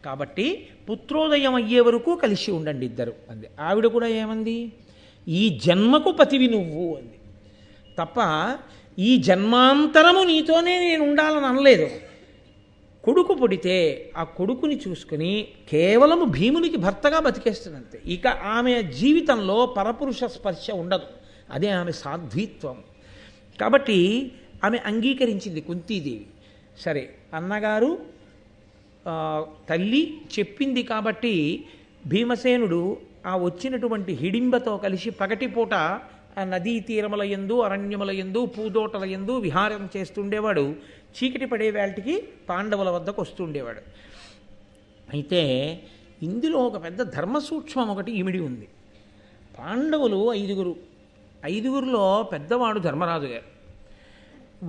కాబట్టి పుత్రోదయం అయ్యే వరకు కలిసి ఉండండి ఇద్దరు అంది. ఆవిడ కూడా ఏమంది, ఈ జన్మకు పతివి నువ్వు అంది తప్ప ఈ జన్మాంతరము నీతోనే నేను ఉండాలని అనలేదు. కొడుకు పుడితే ఆ కొడుకుని చూసుకుని కేవలము భీమునికి భర్తగా బతికేస్తుందంతే. ఇక ఆమె జీవితంలో పరపురుష స్పర్శ ఉండదు. అదే ఆమె సాధ్వీత్వం. కాబట్టి ఆమె అంగీకరించింది కుంతీదేవి. సరే, అన్నగారు తల్లి చెప్పింది కాబట్టి భీమసేనుడు ఆ వచ్చినటువంటి హిడింబతో కలిసి పగటిపూట ఆ నదీ తీరముల యందు అరణ్యముల యందు పూదోటల యందు విహారం చేస్తుండేవాడు. చీకటి పడే వేళటికి పాండవుల వద్దకు వస్తుండేవాడు. అయితే ఇందులో ఒక పెద్ద ధర్మసూక్ష్మం ఒకటి ఇమిడి ఉంది. పాండవులు ఐదుగురులో పెద్దవాడు ధర్మరాజు గారు.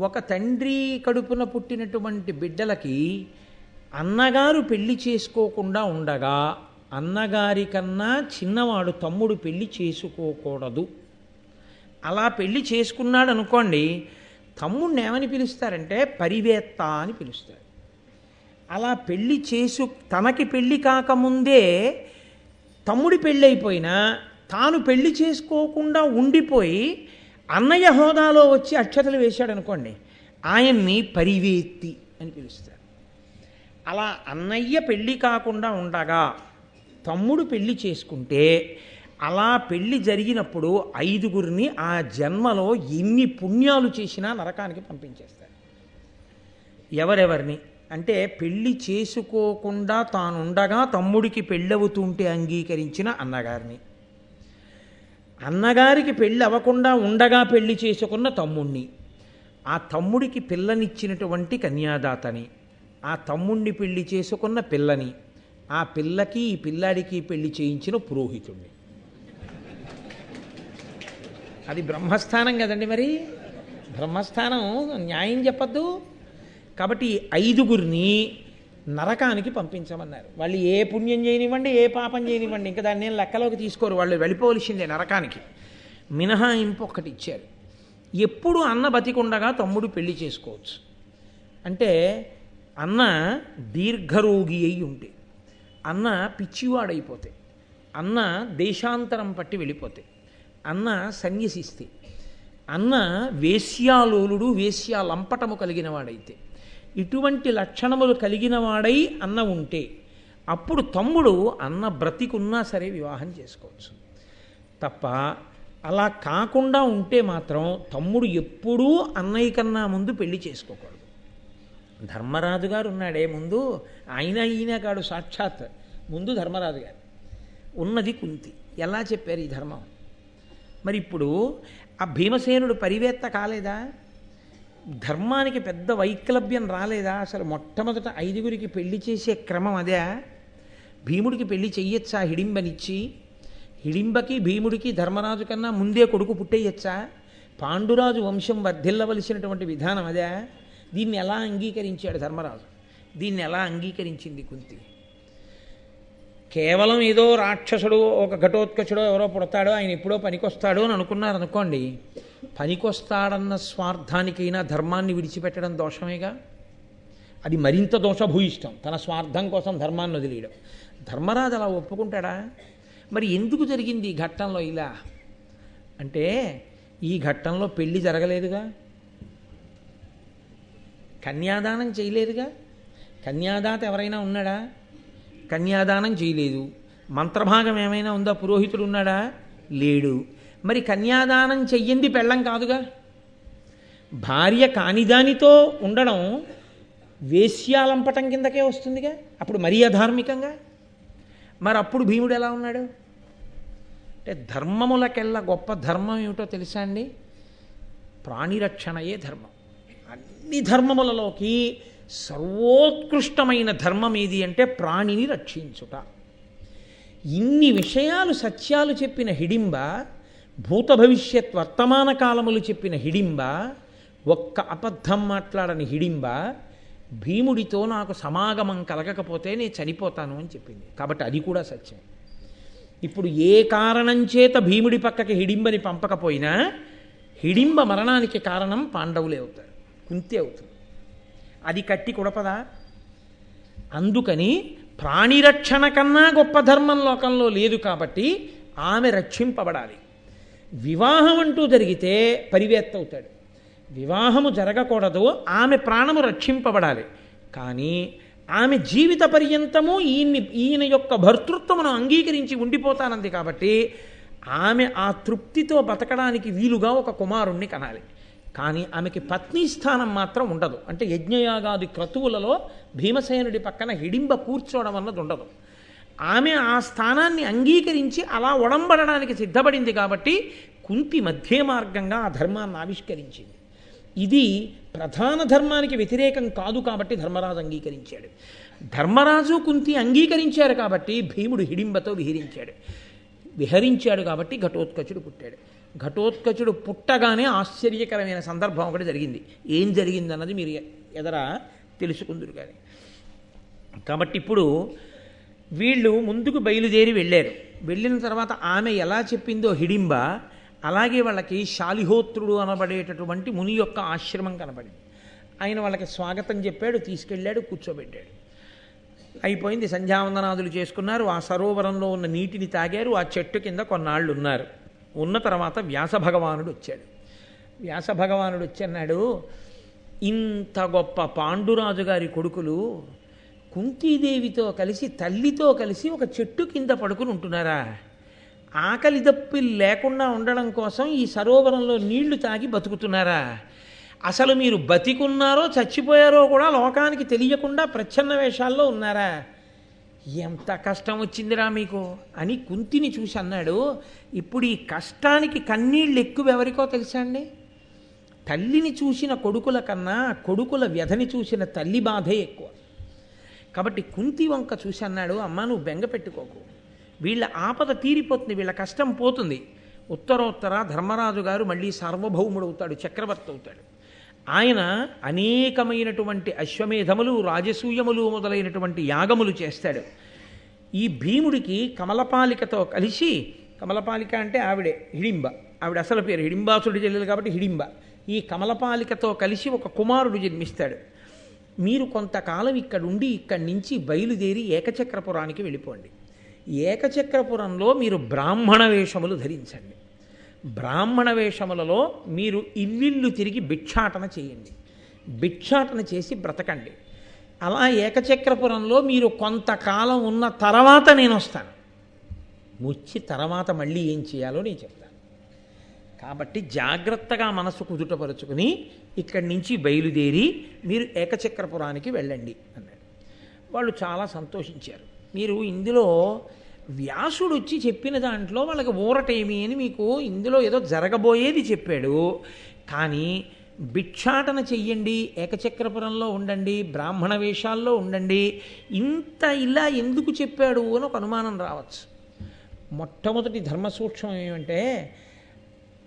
ఒక తండ్రి కడుపున పుట్టినటువంటి బిడ్డలకి అన్నగారు పెళ్లి చేసుకోకుండా ఉండగా అన్నగారి కన్నా చిన్నవాడు తమ్ముడు పెళ్లి చేసుకోకూడదు. అలా పెళ్లి చేసుకున్నాడు అనుకోండి, తమ్ముడిని ఏమని పిలుస్తారంటే పరివేత్త అని పిలుస్తారు. అలా పెళ్లి తనకి పెళ్లి కాకముందే తమ్ముడి పెళ్ళి అయిపోయినా తాను పెళ్లి చేసుకోకుండా ఉండిపోయి అన్నయ్య హోదాలో వచ్చి అక్షతలు వేశాడు అనుకోండి, ఆయన్ని పరివేత్తి అని పిలుస్తారు. అలా అన్నయ్య పెళ్ళి కాకుండా ఉండగా తమ్ముడు పెళ్లి చేసుకుంటే అలా పెళ్లి జరిగినప్పుడు ఐదుగురిని ఆ జన్మలో ఎన్ని పుణ్యాలు చేసినా నరకానికి పంపించేస్తారు. ఎవరెవరిని అంటే పెళ్లి చేసుకోకుండా తానుండగా తమ్ముడికి పెళ్ళవుతుంటే అంగీకరించిన అన్నగారిని, అన్నగారికి పెళ్ళి అవ్వకుండా ఉండగా పెళ్లి చేసుకున్న తమ్ముణ్ణి, ఆ తమ్ముడికి పిల్లనిచ్చినటువంటి కన్యాదాతని, ఆ తమ్ముణ్ణి పెళ్లి చేసుకున్న పిల్లని, ఆ పిల్లకి ఈ పిల్లాడికి పెళ్లి చేయించిన పురోహితుణ్ణి. అది బ్రహ్మస్థానం కదండి. మరి బ్రహ్మస్థానం న్యాయం చెప్పద్దు. కాబట్టి ఐదుగురిని నరకానికి పంపించమన్నారు. వాళ్ళు ఏ పుణ్యం చేయనివ్వండి, ఏ పాపం చేయనివ్వండి, ఇంకా దాన్ని నేను లెక్కలోకి తీసుకోరు, వాళ్ళు వెళ్ళిపోవలసిందే నరకానికి. మినహాయింపు ఒక్కటి ఇచ్చారు. ఎప్పుడు అన్న బతికుండగా తమ్ముడు పెళ్లి చేసుకోవచ్చు. అంటే అన్న దీర్ఘరోగి అయి ఉంటే, అన్న పిచ్చివాడైపోతే, అన్న దేశాంతరం పట్టి వెళ్ళిపోతే, అన్న సన్యసిస్తే, అన్న వేశ్యాలోలుడు వేశ్యాలంపటము కలిగిన వాడైతే, ఇటువంటి లక్షణములు కలిగిన వాడై అన్న ఉంటే అప్పుడు తమ్ముడు అన్న బ్రతికున్నా సరే వివాహం చేసుకోవచ్చు. తప్ప అలా కాకుండా ఉంటే మాత్రం తమ్ముడు ఎప్పుడూ అన్నయ్య కన్నా ముందు పెళ్లి చేసుకోకూడదు. ధర్మరాజు గారు ఉన్నాడే ముందు, ఈయన కాడు, సాక్షాత్ ముందు ధర్మరాజు గారు, ఉన్నది కుంతి. ఎలా చెప్పారు ఈ ధర్మం? మరి ఇప్పుడు ఆ భీమసేనుడు పరివేత్త కాలేదా? ధర్మానికి పెద్ద వైక్లభ్యం రాలేదా? అసలు మొట్టమొదట ఐదుగురికి పెళ్లి చేసే క్రమం అదే. భీముడికి పెళ్లి చెయ్యొచ్చా హిడింబనిచ్చి? హిడింబకి భీముడికి ధర్మరాజు కన్నా ముందే కొడుకు పుట్టేయచ్చా? పాండురాజు వంశం వర్ధిల్లవలసినటువంటి విధానం అదే. దీన్ని ఎలా అంగీకరించాడు ధర్మరాజు? దీన్ని ఎలా అంగీకరించింది కుంతి? కేవలం ఏదో రాక్షసుడు, ఒక ఘటోత్కచుడో ఎవరో పుడతాడో, ఆయన ఎప్పుడో పనికొస్తాడో అని అనుకున్నారు అనుకోండి. పనికొస్తాడన్న స్వార్థానికైనా ధర్మాన్ని విడిచిపెట్టడం దోషమేగా. అది మరింత దోషభూయిష్టం, తన స్వార్థం కోసం ధర్మాన్ని వదిలేయడం. ధర్మరాజు అలా ఒప్పుకుంటాడా? మరి ఎందుకు జరిగింది ఈ ఘట్టంలో ఇలా అంటే, ఈ ఘట్టంలో పెళ్లి జరగలేదుగా, కన్యాదానం చేయలేదుగా. కన్యాదాత ఎవరైనా ఉన్నాడా? కన్యాదానం చేయలేదు. మంత్రభాగం ఏమైనా ఉందా? పురోహితుడు ఉన్నాడా? లేడు. మరి కన్యాదానం చెయ్యింది పెళ్ళం కాదుగా. భార్య కానిదానితో ఉండడం వేశ్యాలంపటం కిందకే వస్తుందిగా. అప్పుడు మరీ అధార్మికంగా. మరి అప్పుడు భీముడు ఎలా ఉన్నాడు అంటే, ధర్మములకెల్లా గొప్ప ధర్మం ఏమిటో తెలుసా అండి? ప్రాణిరక్షణయే ధర్మం. అన్ని ధర్మములలోకి సర్వోత్కృష్టమైన ధర్మం ఏది అంటే ప్రాణిని రక్షించుట. ఇన్ని విషయాలు సత్యాలు చెప్పిన హిడింబ, భూత భవిష్యత్ వర్తమాన కాలములు చెప్పిన హిడింబ, ఒక్క అబద్ధం మాట్లాడని హిడింబ భీముడితో నాకు సమాగమం కలగకపోతే నేను చనిపోతాను అని చెప్పింది. కాబట్టి అది కూడా సత్యం. ఇప్పుడు ఏ కారణం చేత భీముడి పక్కకి హిడింబని పంపకపోయినా హిడింబ మరణానికి కారణం పాండవులే అవుతారు, కుంతి అవుతుంది. అది కట్టి కుడపదా? అందుకని ప్రాణిరక్షణ కన్నా గొప్ప ధర్మం లోకంలో లేదు కాబట్టి ఆమె రక్షింపబడాలి. వివాహం అంటూ జరిగితే పరివేత్త అవుతాడు. వివాహము జరగకూడదు, ఆమె ప్రాణము రక్షింపబడాలి. కానీ ఆమె జీవిత పర్యంతము ఈయన యొక్క భర్తృత్వమును అంగీకరించి ఉండిపోతానంది కాబట్టి ఆమె ఆ తృప్తితో బతకడానికి వీలుగా ఒక కుమారుణ్ణి కనాలి. కానీ ఆమెకి పత్ని స్థానం మాత్రం ఉండదు. అంటే యజ్ఞయాగాది క్రతువులలో భీమసేనుడి పక్కన హిడింబ కూర్చోవడం అన్నది ఉండదు. ఆమె ఆ స్థానాన్ని అంగీకరించి అలా ఒడంబడడానికి సిద్ధపడింది కాబట్టి కుంతి మధ్య మార్గంగా ఆ ధర్మాన్ని ఆవిష్కరించింది. ఇది ప్రధాన ధర్మానికి వ్యతిరేకం కాదు కాబట్టి ధర్మరాజు అంగీకరించాడు. ధర్మరాజు కుంతి అంగీకరించారు కాబట్టి భీముడు హిడింబతో విహరించాడు కాబట్టి ఘటోత్కచుడు పుట్టాడు. ఘటోత్కచుడు పుట్టగానే ఆశ్చర్యకరమైన సందర్భం ఒకటి జరిగింది. ఏం జరిగిందన్నది మీరు ఎదరా తెలుసుకుందురు. కానీ కాబట్టి ఇప్పుడు వీళ్ళు ముందుకు బయలుదేరి వెళ్ళారు. వెళ్ళిన తర్వాత ఆమె ఎలా చెప్పిందో హిడింబ, అలాగే వాళ్ళకి శాలిహోత్రుడు అనబడేటటువంటి ముని యొక్క ఆశ్రమం కనబడింది. ఆయన వాళ్ళకి స్వాగతం చెప్పాడు, తీసుకెళ్ళాడు, కూర్చోబెట్టాడు. అయిపోయింది. సంధ్యావందనాదులు చేసుకున్నారు. ఆ సరోవరంలో ఉన్న నీటిని తాగారు. ఆ చెట్టు కింద కొన్నాళ్ళు ఉన్నారు. ఉన్న తర్వాత వ్యాసభగవానుడు వచ్చాడు. వ్యాసభగవానుడు వచ్చి అన్నాడు, ఇంత గొప్ప పాండురాజు గారి కొడుకులు కుంతీదేవితో కలిసి తల్లితో కలిసి ఒక చెట్టు కింద పడుకుని ఉంటున్నారా? ఆకలి దప్పిలు లేకుండా ఉండడం కోసం ఈ సరోవరంలో నీళ్లు తాగి బతుకుతున్నారా? అసలు మీరు బతికున్నారో చచ్చిపోయారో కూడా లోకానికి తెలియకుండా ప్రచ్ఛన్న వేషాల్లో ఉన్నారా? ఎంత కష్టం వచ్చిందిరా మీకు అని కుంతిని చూసి అన్నాడు. ఇప్పుడు ఈ కష్టానికి కన్నీళ్ళు ఎక్కువ ఎవరికో తెలుసా అండి? తల్లిని చూసిన కొడుకుల కన్నా కొడుకుల వ్యధని చూసిన తల్లి బాధే ఎక్కువ. కాబట్టి కుంతి వంక చూసి అన్నాడు, అమ్మ నువ్వు బెంగ పెట్టుకోకు, వీళ్ళ ఆపద తీరిపోతుంది, వీళ్ళ కష్టం పోతుంది. ఉత్తరోత్తర ధర్మరాజు గారు మళ్ళీ సార్వభౌముడు అవుతాడు, చక్రవర్తి అవుతాడు. ఆయన అనేకమైనటువంటి అశ్వమేధములు, రాజసూయములు మొదలైనటువంటి యాగములు చేస్తాడు. ఈ భీముడికి కమలపాలికతో కలిసి, కమలపాలిక అంటే ఆవిడే హిడింబ, ఆవిడ అసలు పేరు హిడింబాసుడి చెల్లెలు కాబట్టి హిడింబ. ఈ కమలపాలికతో కలిసి ఒక కుమారుడు జన్మిస్తాడు. మీరు కొంతకాలం ఇక్కడుండి ఇక్కడి నుంచి బయలుదేరి ఏకచక్రపురానికి వెళ్ళిపోండి. ఏకచక్రపురంలో మీరు బ్రాహ్మణ వేషములు ధరించండి. బ్రాహ్మణ వేషములలో మీరు ఇల్లిల్లు తిరిగి భిక్షాటన చేయండి. భిక్షాటన చేసి బ్రతకండి. అలా ఏకచక్రపురంలో మీరు కొంతకాలం ఉన్న తర్వాత నేను వస్తాను. వచ్చి తర్వాత మళ్ళీ ఏం చేయాలో నేను చెప్తాను. కాబట్టి జాగ్రత్తగా మనసు కుదుటపరుచుకుని ఇక్కడి నుంచి బయలుదేరి మీరు ఏకచక్రపురానికి వెళ్ళండి అన్నాడు. వాళ్ళు చాలా సంతోషించారు. మీరు ఇందులో వ్యాసుడు వచ్చి చెప్పిన దాంట్లో వాళ్ళకి ఊరటేమి అని మీకు ఇందులో ఏదో జరగబోయేది చెప్పాడు. కానీ భిక్షాటన చెయ్యండి, ఏకచక్రపురంలో ఉండండి, బ్రాహ్మణ వేషాల్లో ఉండండి, ఇంత ఇలా ఎందుకు చెప్పాడు అని ఒక అనుమానం రావచ్చు. మొట్టమొదటి ధర్మసూక్ష్మం ఏమంటే,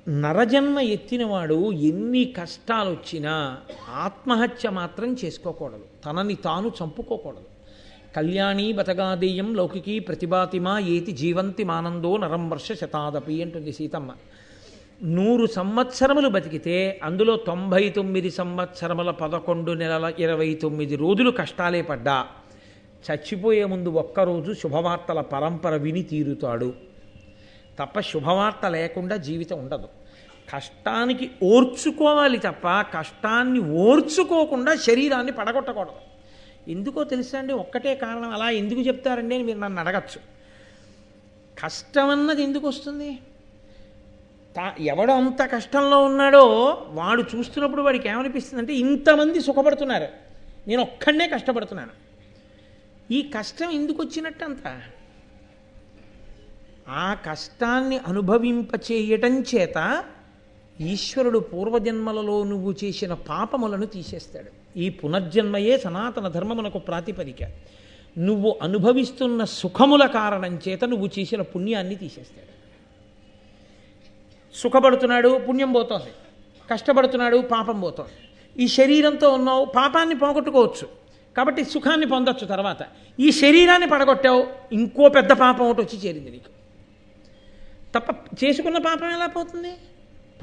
నరజన్మ ఎత్తినవాడు ఎన్ని కష్టాలు వచ్చినా ఆత్మహత్య మాత్రం చేసుకోకూడదు, తనని తాను చంపుకోకూడదు. కళ్యాణీ బతగాదేయం లౌకికీ ప్రతిభాతిమా ఏతి జీవంతి మానందో నరం వర్ష శతాదపి అంటుంది సీతమ్మ. 100 సంవత్సరములు బతికితే అందులో 99 సంవత్సరముల 11 నెలల 29 రోజులు కష్టాలే పడ్డా చచ్చిపోయే ముందు ఒక్కరోజు శుభవార్తల పరంపర విని తీరుతాడు తప్ప శుభవార్త లేకుండా జీవితం ఉండదు. కష్టానికి ఓర్చుకోవాలి తప్ప కష్టాన్ని ఓర్చుకోకుండా శరీరాన్ని పడగొట్టకూడదు. ఎందుకో తెలుసా అండి? ఒక్కటే కారణం. అలా ఎందుకు చెప్తారండి అని మీరు నన్ను అడగచ్చు. కష్టం అన్నది ఎందుకు వస్తుంది? ఎవడు అంత కష్టంలో ఉన్నాడో వాడు చూస్తున్నప్పుడు వాడికి ఏమనిపిస్తుందంటే, ఇంతమంది సుఖపడుతున్నారు, నేను ఒక్కడనే కష్టపడుతున్నాను. ఈ కష్టం ఎందుకు వచ్చినట్టు అంత? ఆ కష్టాన్ని అనుభవింపచేయటం చేత ఈశ్వరుడు పూర్వజన్మలలో నువ్వు చేసిన పాపములను తీసేస్తాడు. ఈ పునర్జన్మయే సనాతన ధర్మమునకు ప్రాతిపదిక. నువ్వు అనుభవిస్తున్న సుఖముల కారణం చేత నువ్వు చేసిన పుణ్యాన్ని తీసేస్తాడు. సుఖపడుతున్నాడు, పుణ్యం పోతోంది, కష్టపడుతున్నాడు, పాపం పోతోంది. ఈ శరీరంతో ఉన్నావు, పాపాన్ని పోగొట్టుకోవచ్చు, కాబట్టి సుఖాన్ని పొందొచ్చు. తర్వాత ఈ శరీరాన్ని పడగొట్టావు, ఇంకో పెద్ద పాపం ఒకటి వచ్చి చేరింది నీకు. తప్ప చేసుకున్న పాపం ఎలా పోతుంది?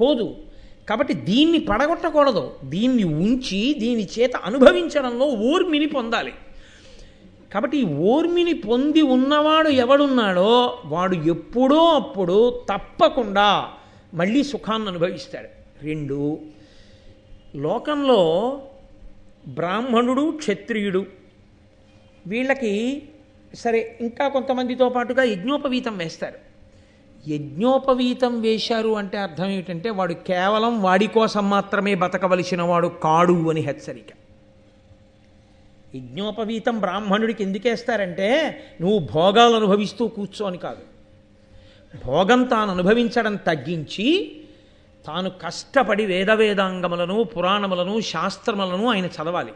పోదు. కాబట్టి దీన్ని పడగొట్టకూడదు, దీన్ని ఉంచి దీని చేత అనుభవించడంలో ఓర్మిని పొందాలి. కాబట్టి ఈ ఓర్మిని పొంది ఉన్నవాడు ఎవడున్నాడో వాడు ఎప్పుడో అప్పుడు తప్పకుండా మళ్ళీ సుఖాన్ని అనుభవిస్తాడు. 2, లోకంలో బ్రాహ్మణుడు క్షత్రియుడు వీళ్ళకి సరే ఇంకా కొంతమందితో పాటుగా యజ్ఞోపవీతం వేస్తారు. యజ్ఞోపవీతం వేశారు అంటే అర్థం ఏమిటంటే వాడు కేవలం వాడి కోసం మాత్రమే బతకవలసిన వాడు కాడు అని హెచ్చరిక. యజ్ఞోపవీతం బ్రాహ్మణుడికి ఎందుకేస్తారంటే నువ్వు భోగాలు అనుభవిస్తూ కూర్చో అని కాదు. భోగం తాను అనుభవించడం తగ్గించి తాను కష్టపడి వేదాంగములను పురాణములను శాస్త్రములను ఆయన చదవాలి.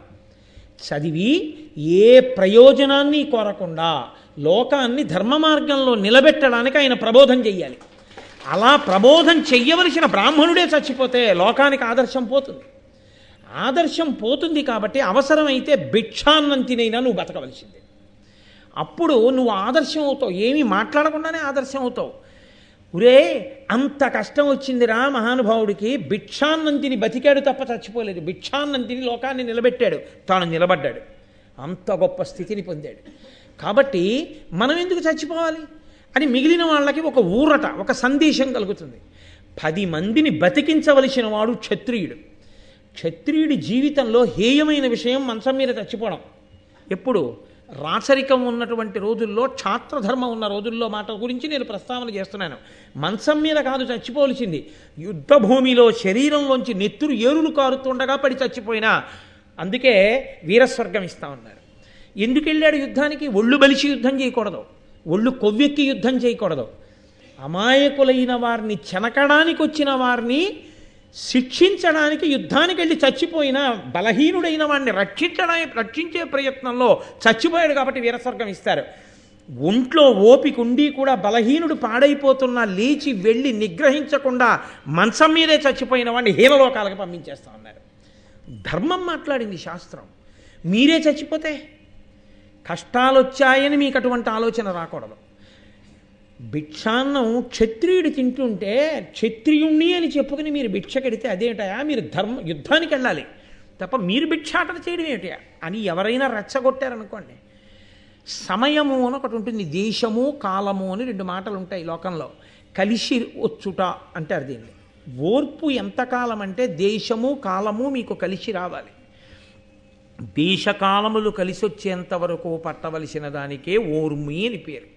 చదివి ఏ ప్రయోజనాన్ని కోరకుండా లోకాన్ని ధర్మ మార్గంలో నిలబెట్టడానికి ఆయన ప్రబోధం చెయ్యాలి. అలా ప్రబోధం చెయ్యవలసిన బ్రాహ్మణుడే చచ్చిపోతే లోకానికి ఆదర్శం పోతుంది. ఆదర్శం పోతుంది కాబట్టి అవసరమైతే భిక్షాన్నంతినైనా నువ్వు బతకవలసిందే. అప్పుడు నువ్వు ఆదర్శం అవుతావు, ఏమీ మాట్లాడకుండానే ఆదర్శం అవుతావు. ఒరే అంత కష్టం వచ్చిందిరా మహానుభావుడికి, భిక్షాన్నంతిని బతికాడు తప్ప చచ్చిపోలేదు, భిక్షాన్నంతిని లోకాన్ని నిలబెట్టాడు, తాను నిలబడ్డాడు, అంత గొప్ప స్థితిని పొందాడు. కాబట్టి మనం ఎందుకు చచ్చిపోవాలి అని మిగిలిన వాళ్ళకి ఒక ఊరట, ఒక సందేశం కలుగుతుంది. 10 మందిని బతికించవలసిన వాడు క్షత్రియుడు. క్షత్రియుడి జీవితంలో హేయమైన విషయం మంచం మీద చచ్చిపోవడం. ఎప్పుడు? రాచరికం ఉన్నటువంటి రోజుల్లో, క్షాత్రధర్మం ఉన్న రోజుల్లో మాట గురించి నేను ప్రస్తావన చేస్తున్నాను. మంచం మీద కాదు చచ్చిపోవలసింది, యుద్ధభూమిలో శరీరంలోంచి నెత్తురు ఏరులు కారుతుండగా పడి చచ్చిపోయినా అందుకే వీరస్వర్గం ఇస్తా ఉన్నారు. ఎందుకు వెళ్ళాడు యుద్ధానికి? ఒళ్ళు బలిసి యుద్ధం చేయకూడదు, ఒళ్ళు కొవ్వెక్కి యుద్ధం చేయకూడదు. అమాయకులైన వారిని చెనకడానికి వచ్చిన వారిని శిక్షించడానికి యుద్ధానికి వెళ్ళి చచ్చిపోయిన బలహీనుడైన వాడిని రక్షించే ప్రయత్నంలో చచ్చిపోయాడు కాబట్టి వీరస్వర్గం ఇస్తారు. ఒంట్లో ఓపిక ఉండి కూడా బలహీనుడు పాడైపోతున్నా లేచి వెళ్ళి నిగ్రహించకుండా మంచం మీదే చచ్చిపోయిన వాడిని హీనలోకాలకు పంపించేస్తా ఉన్నారు. ధర్మం మాట్లాడింది శాస్త్రం. మీరే చచ్చిపోతే కష్టాలు వచ్చాయని మీకు అటువంటి ఆలోచన రాకూడదు. భిక్షాన్నం క్షత్రియుడు తింటుంటే క్షత్రియుణ్ణి అని చెప్పుకుని మీరు భిక్ష కడితే అదేమిటయా, మీరు యుద్ధానికి వెళ్ళాలి తప్ప మీరు భిక్షాటన చేయడం ఏమిటయా అని ఎవరైనా రెచ్చగొట్టారనుకోండి. సమయము అని ఒకటి ఉంటుంది, దేశము కాలము అని 2 మాటలు ఉంటాయి లోకంలో. కలిసి వచ్చుట అంటారు దీన్ని. ఓర్పు ఎంతకాలం అంటే దేశము కాలము మీకు కలిసి రావాలి. దేశకాలములు కలిసి వచ్చేంత వరకు పట్టవలసిన దానికే ఓర్మి అని పేరు.